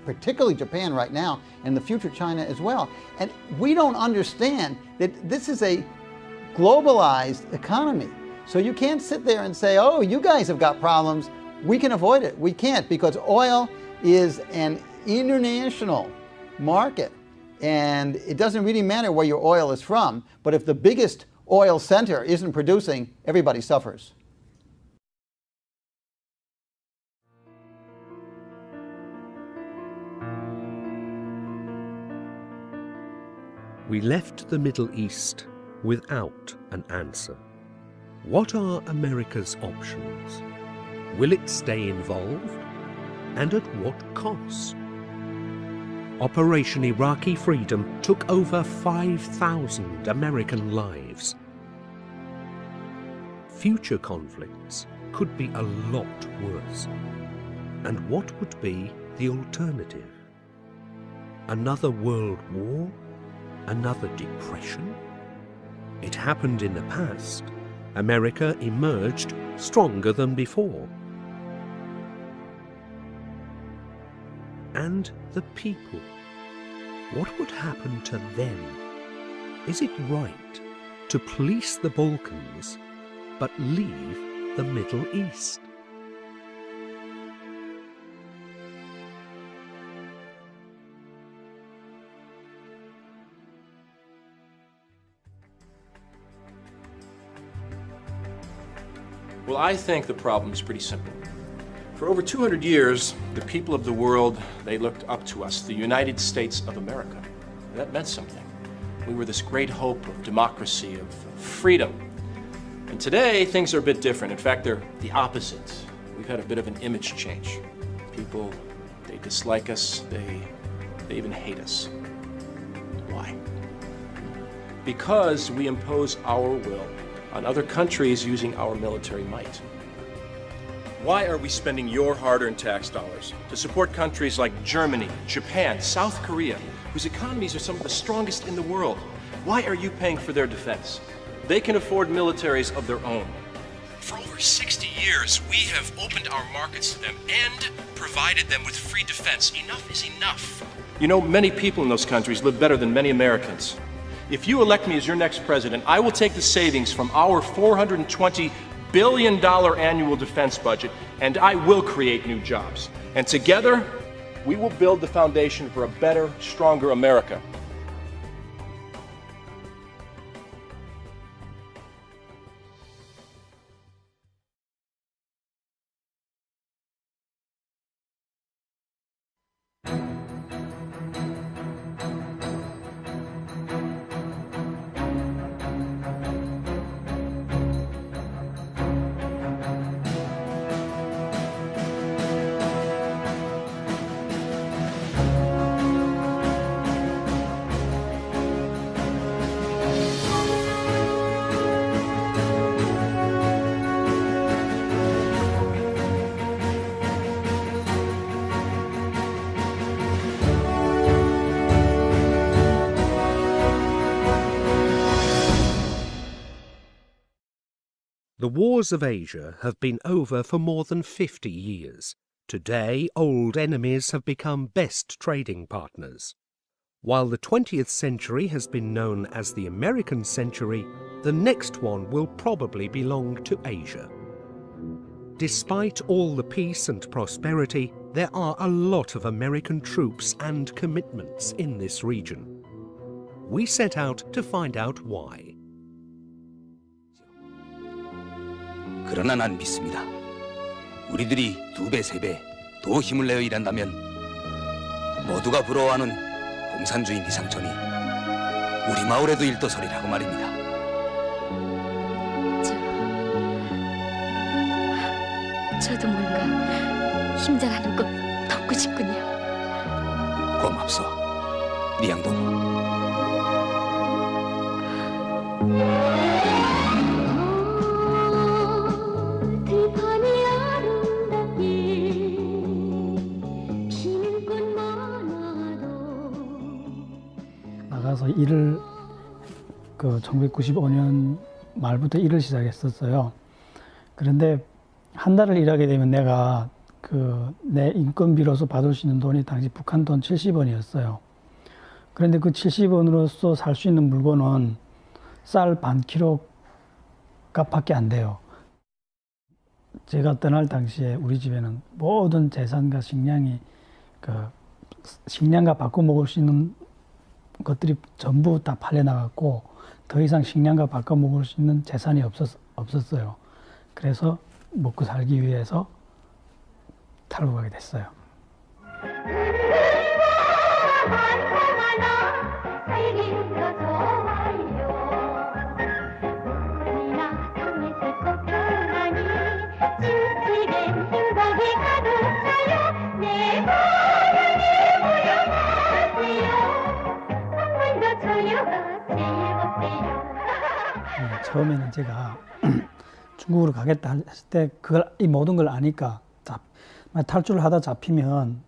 S22: particularly Japan right now, and the future China as well. And we don't understand that this is a globalized economy. So you can't sit there and say, oh, you guys have got problems. We can avoid it. We can't, because oil is an international market. And it doesn't really matter where your oil is from, but if the biggest oil center isn't producing, everybody suffers.
S3: We left the Middle East without an answer. What are America's options? Will it stay involved? And at what cost? Operation Iraqi Freedom took over 5,000 American lives. Future conflicts could be a lot worse. And what would be the alternative? Another world war? Another depression? It happened in the past. America emerged stronger than before. And the people, what would happen to them? Is it right to police the Balkans but leave the Middle East?
S2: Well, I think the problem is pretty simple. For over 200 years, the people of the world, they looked up to us, the United States of America. And that meant something. We were this great hope of democracy, of freedom. And today, things are a bit different. In fact, they're the opposite. We've had a bit of an image change. People, they dislike us, they even hate us. Why? Because we impose our will on other countries using our military might. Why are we spending your hard-earned tax dollars to support countries like Germany, Japan, South Korea, whose economies are some of the strongest in the world? Why are you paying for their defense? They can afford militaries of their own. For over 60 years, we have opened our markets to them and provided them with free defense. Enough is enough. You know, many people in those countries live better than many Americans. If you elect me as your next president, I will take the savings from our $420 billion annual defense budget, and I will create new jobs. And together, we will build the foundation for a better, stronger America.
S3: The wars of Asia have been over for more than 50 years. Today, old enemies have become best trading partners. While the 20th century has been known as the American century, the next one will probably belong to Asia. Despite all the peace and prosperity, there are a lot of American troops and commitments in this region. We set out to find out why.
S6: 그러나 난 믿습니다. 우리들이 2배, 3배 더 힘을 내어 일한다면 모두가 부러워하는 공산주의 미상천이 우리 마을에도 일떠서리라고 말입니다.
S17: 저도 뭔가 힘장하는 것 덮고 싶군요.
S6: 고맙소, 네 양동이.
S18: 나가서 일을 1995년 말부터 일을 시작했었어요. 그런데 한 달을 일하게 되면 내가 내 인건비로서 받을 수 있는 돈이 당시 북한 돈 70원이었어요. 그런데 그 70원으로서 살 수 있는 물건은 쌀 반 킬로 값밖에 안 돼요. 제가 떠날 당시에 우리 집에는 모든 재산과 식량이 식량과 바꿔 먹을 수 있는 것들이 전부 다 팔려나갔고 더 이상 식량과 바꿔 먹을 수 있는 재산이 없었어요. 그래서 먹고 살기 위해서 탈북하게 됐어요. 처음에는 제가 중국으로 가겠다 했을 때 이 모든 걸 아니까 탈출을 하다 잡히면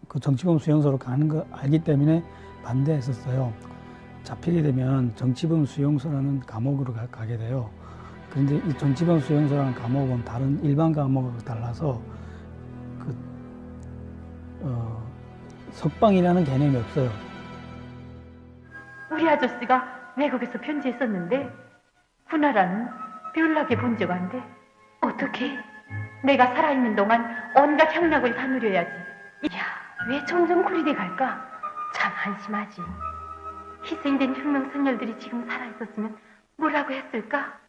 S18: 그 정치범 수용소로 가는 거 알기 때문에 반대했었어요. 잡히게 되면 정치범 수용소라는 감옥으로 가게 돼요. 그런데 이 정치범 수용소라는 감옥은 다른 일반 감옥하고 달라서 석방이라는 개념이 없어요.
S9: 우리 아저씨가 외국에서 편지했었는데 군화라는 별나게 본 적 안 돼. 어떻게? 내가 살아있는 동안 온갖 향락을 다 누려야지. 야, 왜 점점 그리 돼 갈까? 참 한심하지. 희생된 혁명선열들이 지금 살아있었으면 뭐라고 했을까?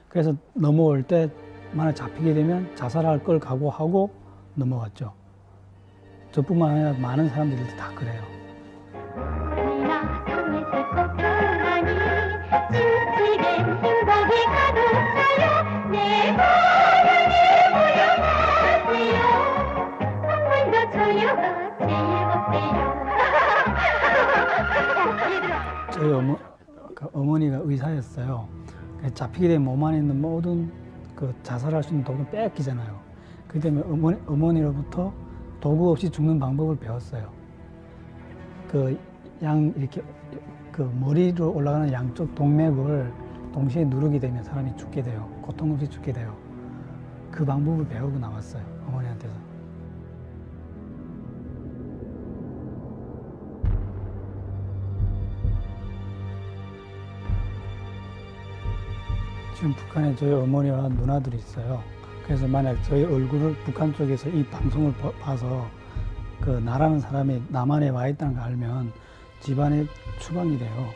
S18: 그래서 넘어올 때 만약 잡히게 되면 자살할 걸 각오하고 넘어갔죠. 저뿐만 아니라 많은 사람들이 다 그래요. 저희 어머니가 의사였어요. 잡히게 되면 몸 안에 있는 모든 자살할 수 있는 도구를 뺏기잖아요. 그렇기 때문에 어머니로부터 도구 없이 죽는 방법을 배웠어요. 이렇게 머리로 올라가는 양쪽 동맥을 동시에 누르게 되면 사람이 죽게 돼요. 고통 없이 죽게 돼요. 그 방법을 배우고 나왔어요, 어머니한테서. 지금 북한에 저희 어머니와 누나들이 있어요. 그래서 만약 저희 얼굴을 북한 쪽에서 이 방송을 봐서 나라는 사람이 남한에 와 있다는 걸 알면 집안에 추방이 돼요.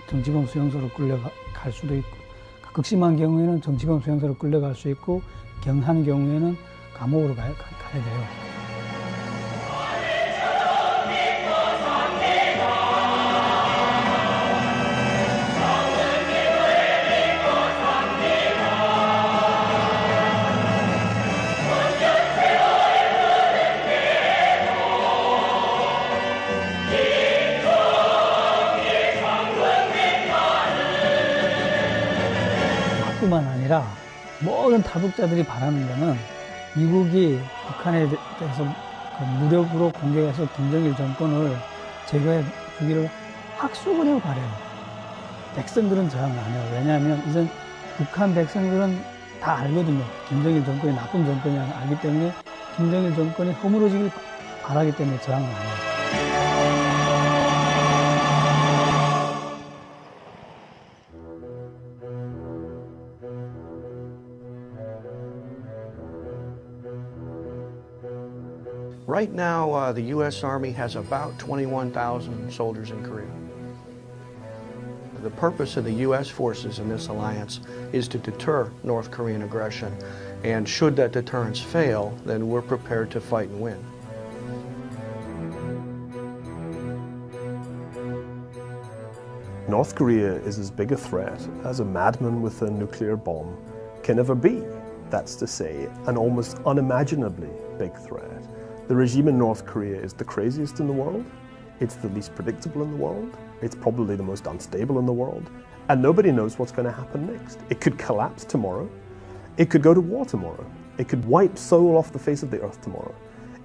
S18: 정치범 수용소로 끌려갈 수도 있고, 극심한 경우에는 정치범 수용소로 끌려갈 수 있고, 경한 경우에는 감옥으로 가야 돼요. 뿐만 아니라 모든 탈북자들이 바라는 것은 미국이 북한에 대해서 무력으로 공격해서 김정일 정권을 제거해 주기를 학수고대로 바래요. 백성들은 저항을 안 해요. 왜냐하면 이전 북한 백성들은 다 알거든요. 김정일 정권이 나쁜 정권이라는 걸 알기 때문에 김정일 정권이 허물어지길 바라기 때문에 저항을 안 해요.
S15: Right now, the U.S. Army has about 21,000 soldiers in Korea. The purpose of the U.S. forces in this alliance is to deter North Korean aggression, and should that deterrence fail, then we're prepared to fight and win.
S8: North Korea is as big a threat as a madman with a nuclear bomb can ever be. That's to say, an almost unimaginably big threat. The regime in North Korea is the craziest in the world, it's the least predictable in the world, it's probably the most unstable in the world, and nobody knows what's going to happen next. It could collapse tomorrow, it could go to war tomorrow, it could wipe Seoul off the face of the earth tomorrow.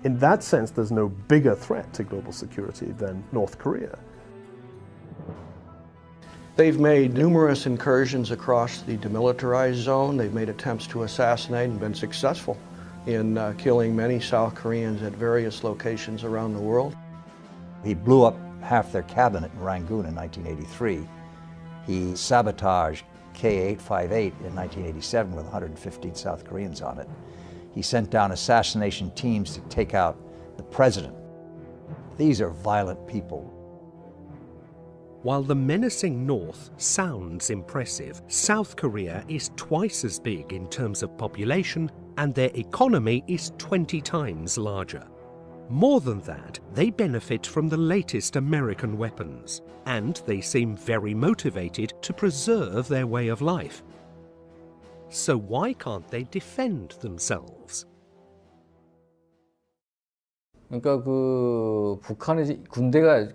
S8: In that sense, there's no bigger threat to global security than North Korea.
S15: They've made numerous incursions across the demilitarized zone. They've made attempts to assassinate and been successful in killing many South Koreans at various locations around the world.
S19: He blew up half their cabinet in Rangoon in 1983. He sabotaged
S1: K-858 in 1987 with 115 South Koreans on it. He sent down assassination teams to take out the president. These are violent people.
S3: While the menacing North sounds impressive, South Korea is twice as big in terms of population, and their economy is 20 times larger. More than that, they benefit from the latest American weapons, and they seem very motivated to preserve their way of life. So why can't they defend themselves?
S11: 그러니까 그 북한의 군대가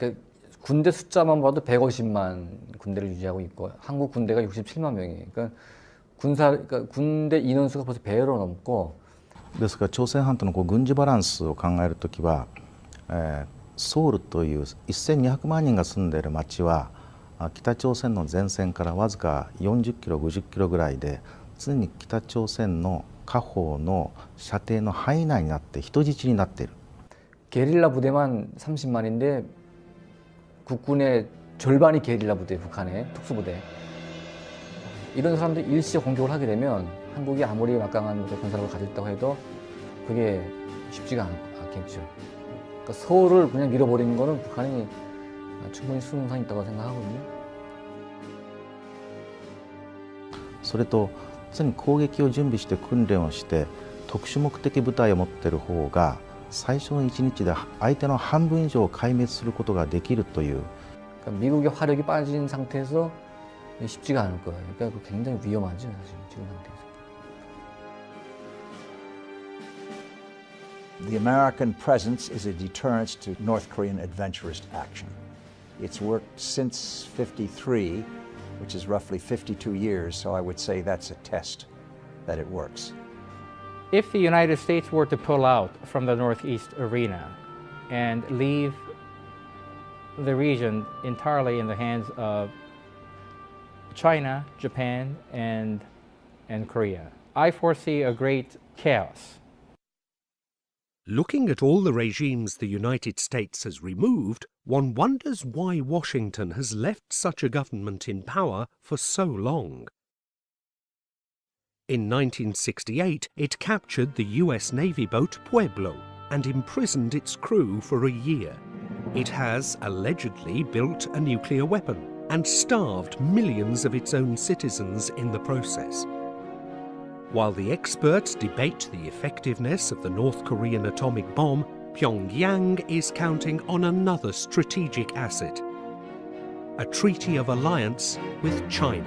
S11: 군대 숫자만 봐도 150만 군대를 유지하고 있고 한국 군대가 67만 명이에요. 그러니까 군대 인원수가 벌써 배로 넘고.
S19: ですから朝鮮半島の軍事バランスを考えるときは、ソウルという1200万人が住んでいる町は北朝鮮の前線からわずか40キロ50キロぐらいで常に北朝鮮の下方の射程の範囲内になって人質になっている.
S11: 게릴라 부대만 30만인데 국군의 절반이 게릴라 부대, 북한의 특수부대. 이런 사람들이 일시에 공격을 하게 되면 한국이 아무리 막강한 군사력을 가졌다고 해도 그게 쉽지가 않겠죠. 그러니까 서울을 그냥 밀어버리는 거는 북한이 충분히 수능상이 있다고 생각하거든요.
S19: それと常に攻撃を準備して訓練をして特殊目的部隊を持っている方が最初の1日で相手の半分以上を壊滅することができるという.
S11: 그러니까 미국의 화력이 빠진 상태에서 쉽지가 않을 거예요. 그러니까 굉장히 위험하죠, 사실 지금 상태에서.
S1: The American presence is a deterrent to North Korean adventurous action. It's worked since '53, which is roughly 52 years, so I would say that's a test that it works.
S20: If the United States were to pull out from the Northeast arena and leave the region entirely in the hands of China, Japan, and Korea, I foresee a great chaos.
S3: Looking at all the regimes the United States has removed, one wonders why Washington has left such a government in power for so long. In 1968, it captured the US Navy boat Pueblo and imprisoned its crew for a year. It has allegedly built a nuclear weapon and starved millions of its own citizens in the process. While the experts debate the effectiveness of the North Korean atomic bomb, Pyongyang is counting on another strategic asset: a treaty of alliance with China.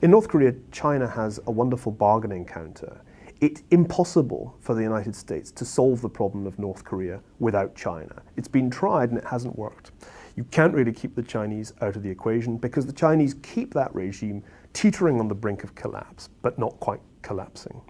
S8: In North Korea, China has a wonderful bargaining counter. It's impossible for the United States to solve the problem of North Korea without China. It's been tried and it hasn't worked. You can't really keep the Chinese out of the equation because the Chinese keep that regime teetering on the brink of collapse, but not quite collapsing.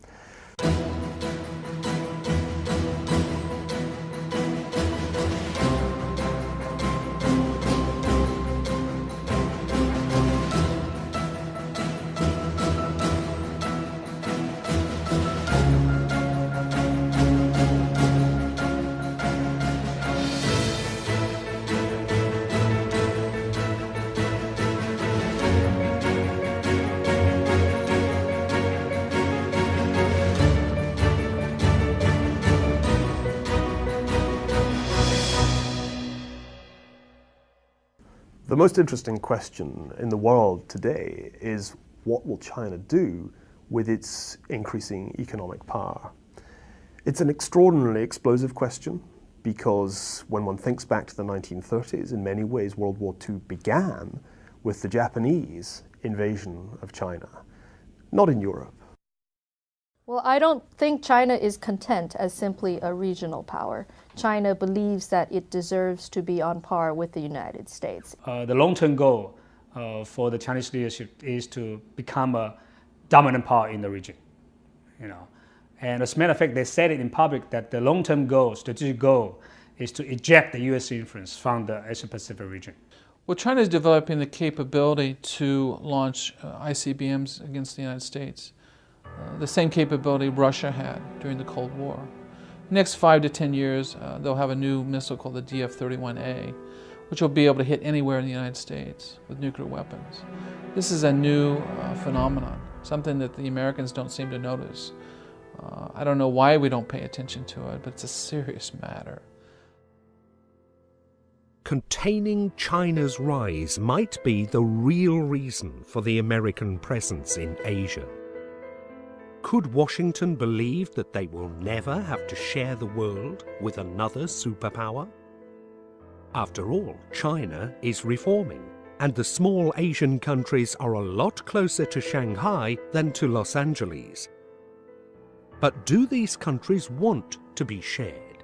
S8: The most interesting question in the world today is what will China do with its increasing economic power? It's an extraordinarily explosive question because when one thinks back to the 1930s, in many ways World War II began with the Japanese invasion of China, not in Europe.
S25: Well, I don't think China is content as simply a regional power. China believes that it deserves to be on par with the United States.
S26: The long-term goal for the Chinese leadership is to become a dominant power in the region. And as a matter of fact, they said it in public that the long-term goal, strategic goal, is to eject the U.S. influence from the Asia-Pacific region.
S27: Well, China is developing the capability to launch ICBMs against the United States. The same capability Russia had during the Cold War. Next 5 to 10 years, they'll have a new missile called the DF-31A, which will be able to hit anywhere in the United States with nuclear weapons. This is a new phenomenon, something that the Americans don't seem to notice. I don't know why we don't pay attention to it, but it's a serious matter.
S3: Containing China's rise might be the real reason for the American presence in Asia. Could Washington believe that they will never have to share the world with another superpower? After all, China is reforming, and the small Asian countries are a lot closer to Shanghai than to Los Angeles. But do these countries want to be shared?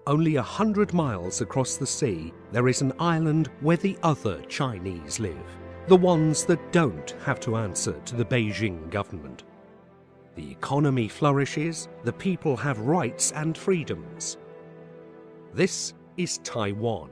S3: Only 100 miles across the sea, there is an island where the other Chinese live, the ones that don't have to answer to the Beijing government. The economy flourishes, the people have rights and freedoms. This is Taiwan.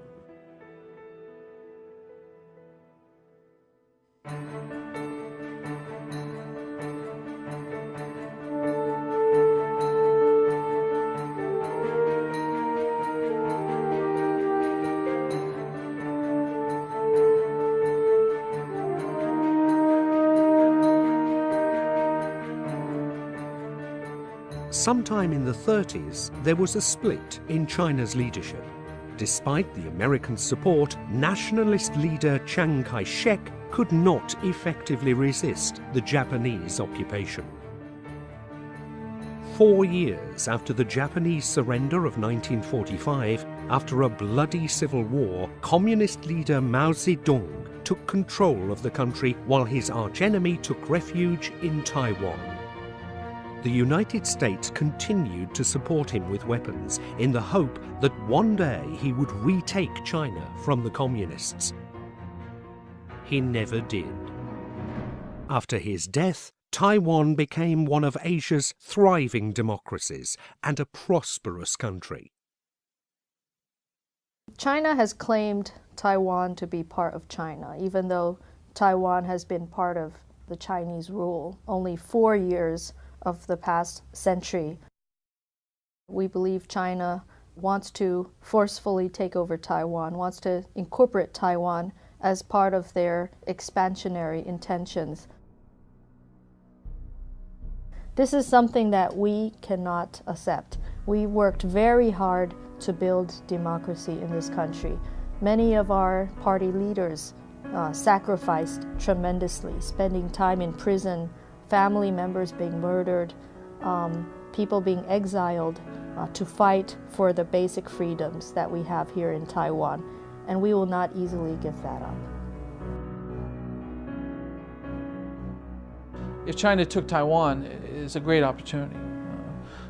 S3: Sometime in the 30s, there was a split in China's leadership. Despite the American support, nationalist leader Chiang Kai-shek could not effectively resist the Japanese occupation. 4 years after the Japanese surrender of 1945, after a bloody civil war, communist leader Mao Zedong took control of the country while his archenemy took refuge in Taiwan. The United States continued to support him with weapons in the hope that one day he would retake China from the communists. He never did. After his death, Taiwan became one of Asia's thriving democracies and a prosperous country.
S25: China has claimed Taiwan to be part of China, even though Taiwan has been part of the Chinese rule only 4 years of the past century. We believe China wants to forcefully take over Taiwan, wants to incorporate Taiwan as part of their expansionary intentions. This is something that we cannot accept. We worked very hard to build democracy in this country. Many of our party leaders sacrificed tremendously, spending time in prison, family members being murdered, people being exiled to fight for the basic freedoms that we have here in Taiwan. And we will not easily give that up.
S27: If China took Taiwan, it's a great opportunity.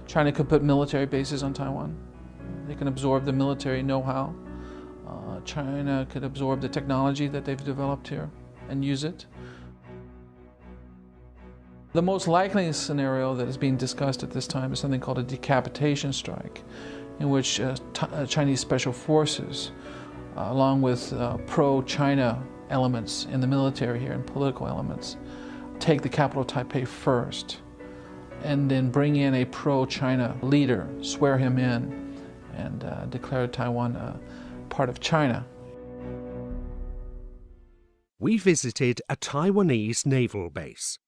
S27: China could put military bases on Taiwan. They can absorb the military know-how. China could absorb the technology that they've developed here and use it. The most likely scenario that is being discussed at this time is something called a decapitation strike, in which Chinese special forces, along with pro-China elements in the military here and political elements, take the capital Taipei first, and then bring in a pro-China leader, swear him in, and declare Taiwan part of China.
S3: We visited a Taiwanese naval base.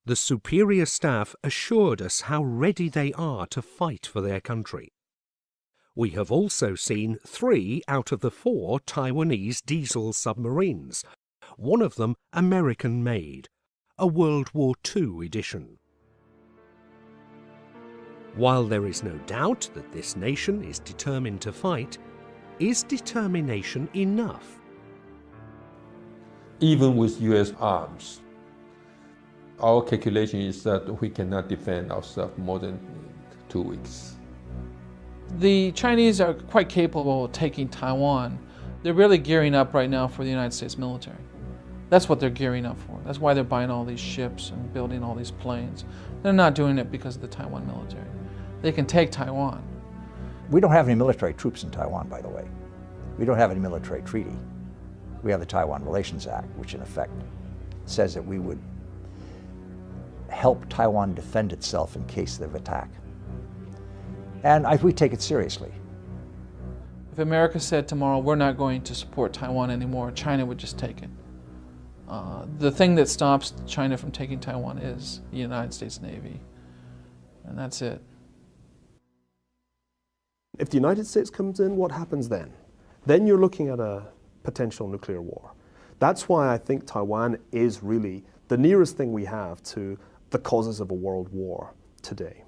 S3: The superior staff assured us how ready they are to fight for their country. We have also seen 3 out of the 4 Taiwanese diesel submarines, one of them American-made, a World War II edition. While there is no doubt that this nation is determined to fight, is determination enough?
S4: Even with U.S. arms, our calculation is that we cannot defend ourselves more than 2 weeks.
S27: The Chinese are quite capable of taking Taiwan. They're really gearing up right now for the United States military. That's what they're gearing up for. That's why they're buying all these ships and building all these planes. They're not doing it because of the Taiwan military. They can take Taiwan.
S1: We don't have any military troops in Taiwan, by the way. We don't have any military treaty. We have the Taiwan Relations Act, which in effect says that we would help Taiwan defend itself in case of attack. And we take it seriously.
S27: If America said tomorrow, we're not going to support Taiwan anymore, China would just take it. The thing that stops China from taking Taiwan is the United States Navy, and that's it.
S8: If the United States comes in, what happens then? Then you're looking at a potential nuclear war. That's why I think Taiwan is really the nearest thing we have to the causes of a world war today.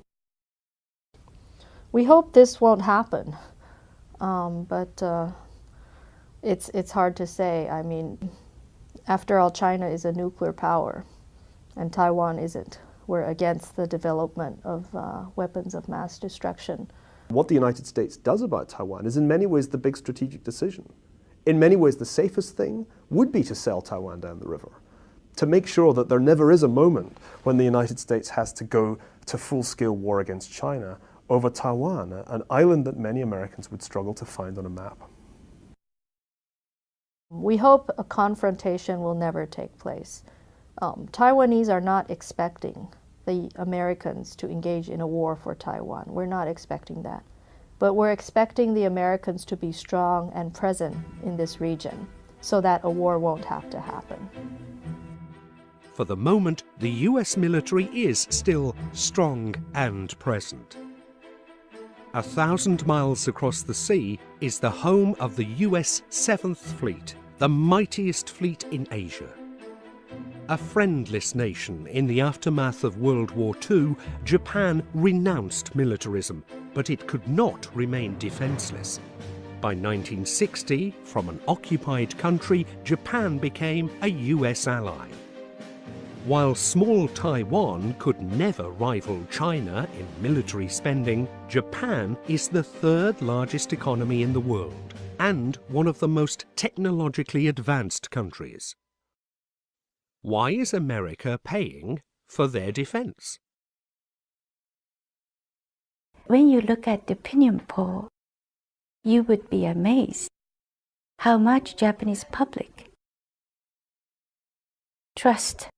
S25: We hope this won't happen, but it's hard to say. I mean, after all, China is a nuclear power, and Taiwan isn't. We're against the development of weapons of mass destruction.
S8: What the United States does about Taiwan is in many ways the big strategic decision. In many ways, the safest thing would be to sell Taiwan down the river, to make sure that there never is a moment when the United States has to go to full-scale war against China over Taiwan, an island that many Americans would struggle to find on a map.
S25: We hope a confrontation will never take place. Taiwanese are not expecting the Americans to engage in a war for Taiwan. We're not expecting that. But we're expecting the Americans to be strong and present in this region so that a war won't have to happen.
S3: For the moment, the US military is still strong and present. 1,000 miles across the sea is the home of the US 7th Fleet, the mightiest fleet in Asia. A friendless nation in the aftermath of World War II, Japan renounced militarism, but it could not remain defenseless. By 1960, from an occupied country, Japan became a US ally. While small Taiwan could never rival China in military spending, Japan is the third largest economy in the world and one of the most technologically advanced countries. Why is America paying for their defense?
S5: When you look at the opinion poll, you would be amazed how much Japanese public trust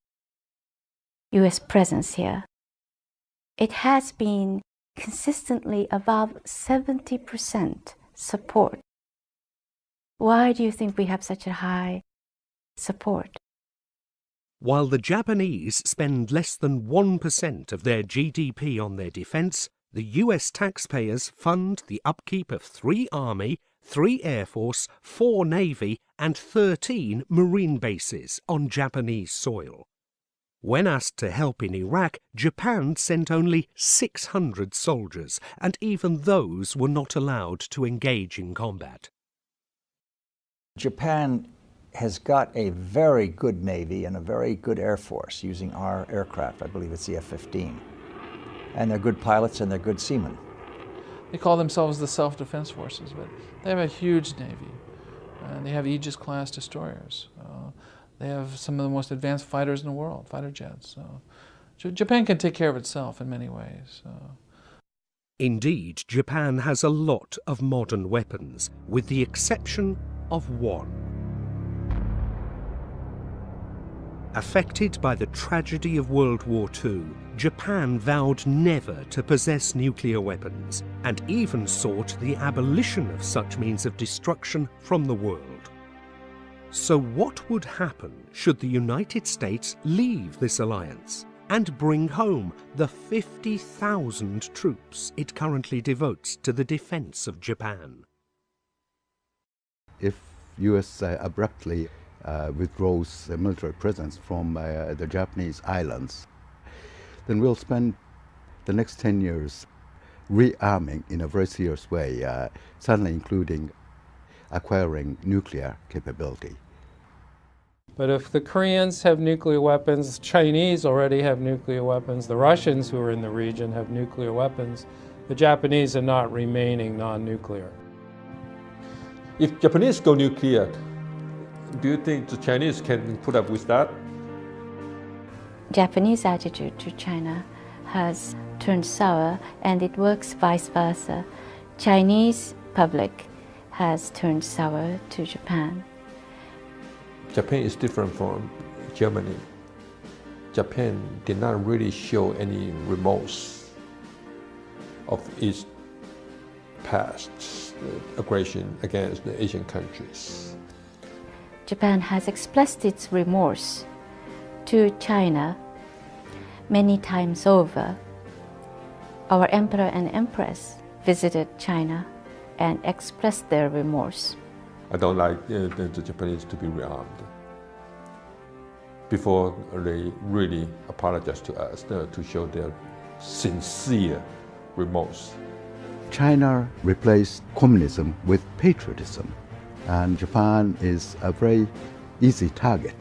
S5: US presence here. It has been consistently above 70% support. Why do you think we have such a high support?
S3: While the Japanese spend less than 1% of their GDP on their defense, the US taxpayers fund the upkeep of 3 Army, 3 Air Force, 4 Navy and 13 Marine bases on Japanese soil. When asked to help in Iraq, Japan sent only 600 soldiers, and even those were not allowed to engage in combat.
S1: Japan has got a very good Navy and a very good Air Force using our aircraft. I believe it's the F-15. And they're good pilots and they're good seamen.
S27: They call themselves the self-defense forces, but they have a huge Navy. And they have Aegis-class destroyers. They have some of the most advanced fighters in the world, fighter jets. Japan can take care of itself in many ways.
S3: Indeed, Japan has a lot of modern weapons, with the exception of one. Affected by the tragedy of World War II, Japan vowed never to possess nuclear weapons, and even sought the abolition of such means of destruction from the world. So what would happen should the United States leave this alliance and bring home the 50,000 troops it currently devotes to the defense of Japan?
S7: If US abruptly withdraws the military presence from the Japanese islands, then we'll spend the next 10 years rearming in a very serious way, certainly including acquiring nuclear capability.
S10: But if the Koreans have nuclear weapons, the Chinese already have nuclear weapons, the Russians who are in the region have nuclear weapons, the Japanese are not remaining non-nuclear.
S4: If Japanese go nuclear, do you think the Chinese can put up with that?
S5: Japanese attitude to China has turned sour, and it works vice versa. Chinese public has turned sour to Japan.
S4: Japan is different from Germany. Japan did not really show any remorse of its past aggression against the Asian countries.
S5: Japan has expressed its remorse to China many times over. Our emperor and empress visited China and expressed their remorse.
S4: I don't like the Japanese to be rearmed before they really apologize to us, to show their sincere remorse.
S7: China replaced communism with patriotism, and Japan is a very easy target.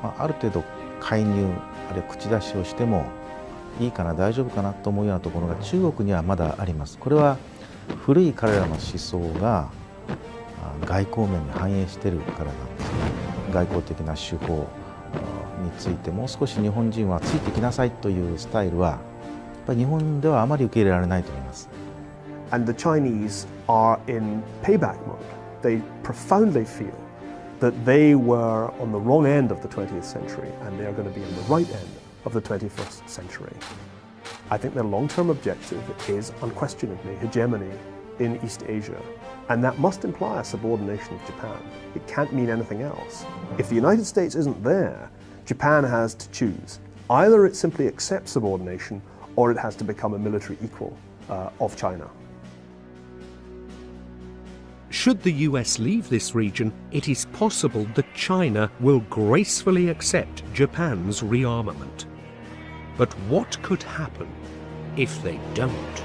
S19: ある程度介入あるいは口出しをしてもいいかな大丈夫かなと思うようなところが中国にはまだあります。これは古い彼らの思想が外交面に反映しているからなんですね。外交的な手法についてもう少し日本人はついてきなさいというスタイルはやっぱり日本ではあまり受け入れられないと思います。
S8: And the Chinese are in payback mode. They profoundly feel that they were on the wrong end of the 20th century and they are going to be on the right end of the 21st century. I think their long-term objective is unquestionably hegemony in East Asia, and that must imply a subordination of Japan. It can't mean anything else. If the United States isn't there, Japan has to choose. Either it simply accepts subordination or it has to become a military equal of China.
S3: Should the US leave this region, it is possible that China will gracefully accept Japan's rearmament. But what could happen if they don't?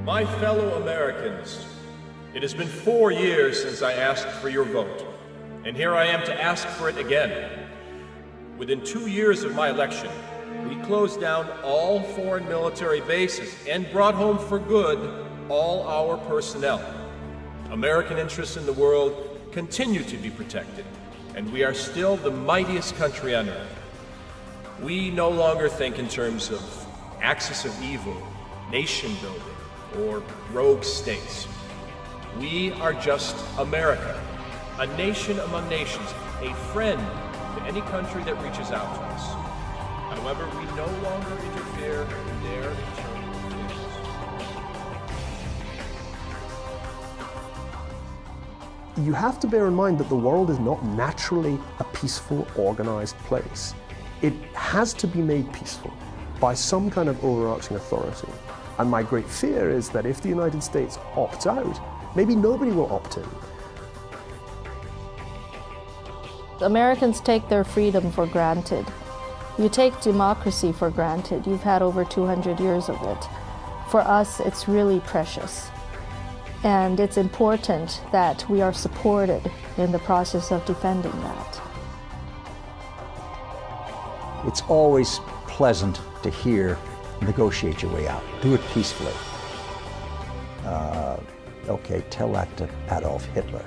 S2: My fellow Americans, it has been 4 years since I asked for your vote, and here I am to ask for it again. Within 2 years of my election, we closed down all foreign military bases and brought home for good all our personnel. American interests in the world continue to be protected, and we are still the mightiest country on earth. We no longer think in terms of axis of evil, nation building, or rogue states. We are just America, a nation among nations, a friend to any country that reaches out to us. However, we no longer interfere in their internal affairs.
S8: You have to bear in mind that the world is not naturally a peaceful, organized place. It has to be made peaceful by some kind of overarching authority. And my great fear is that if the United States opts out, maybe nobody will opt in.
S25: Americans take their freedom for granted. You take democracy for granted. You've had over 200 years of it. For us, it's really precious. And it's important that we are supported in the process of defending that.
S1: It's always pleasant to hear, negotiate your way out. Do it peacefully. Okay, tell that to Adolf Hitler.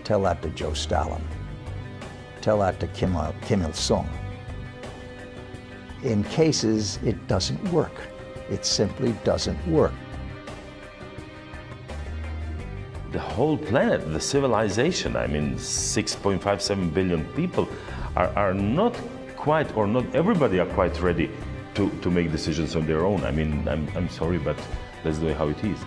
S1: Tell that to Joe Stalin. Tell that to Kim Il-sung. In cases, it doesn't work. It simply doesn't work.
S12: The whole planet, the civilization, I mean 6.57 billion people are not quite, or not everybody are quite ready to make decisions on their own. I mean, I'm sorry, but that's the way how it is.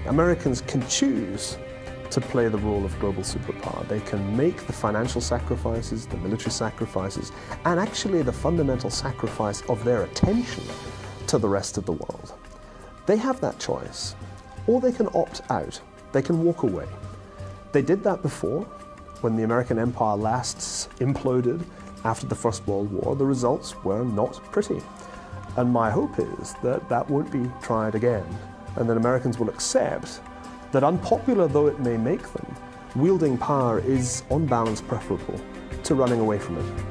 S8: Americans can choose to play the role of global superpower. They can make the financial sacrifices, the military sacrifices, and actually the fundamental sacrifice of their attention to the rest of the world. They have that choice. Or they can opt out. They can walk away. They did that before. When the American empire last imploded after the First World War, the results were not pretty. And my hope is that that won't be tried again, and that Americans will accept that, unpopular though it may make them, wielding power is on balance preferable to running away from it.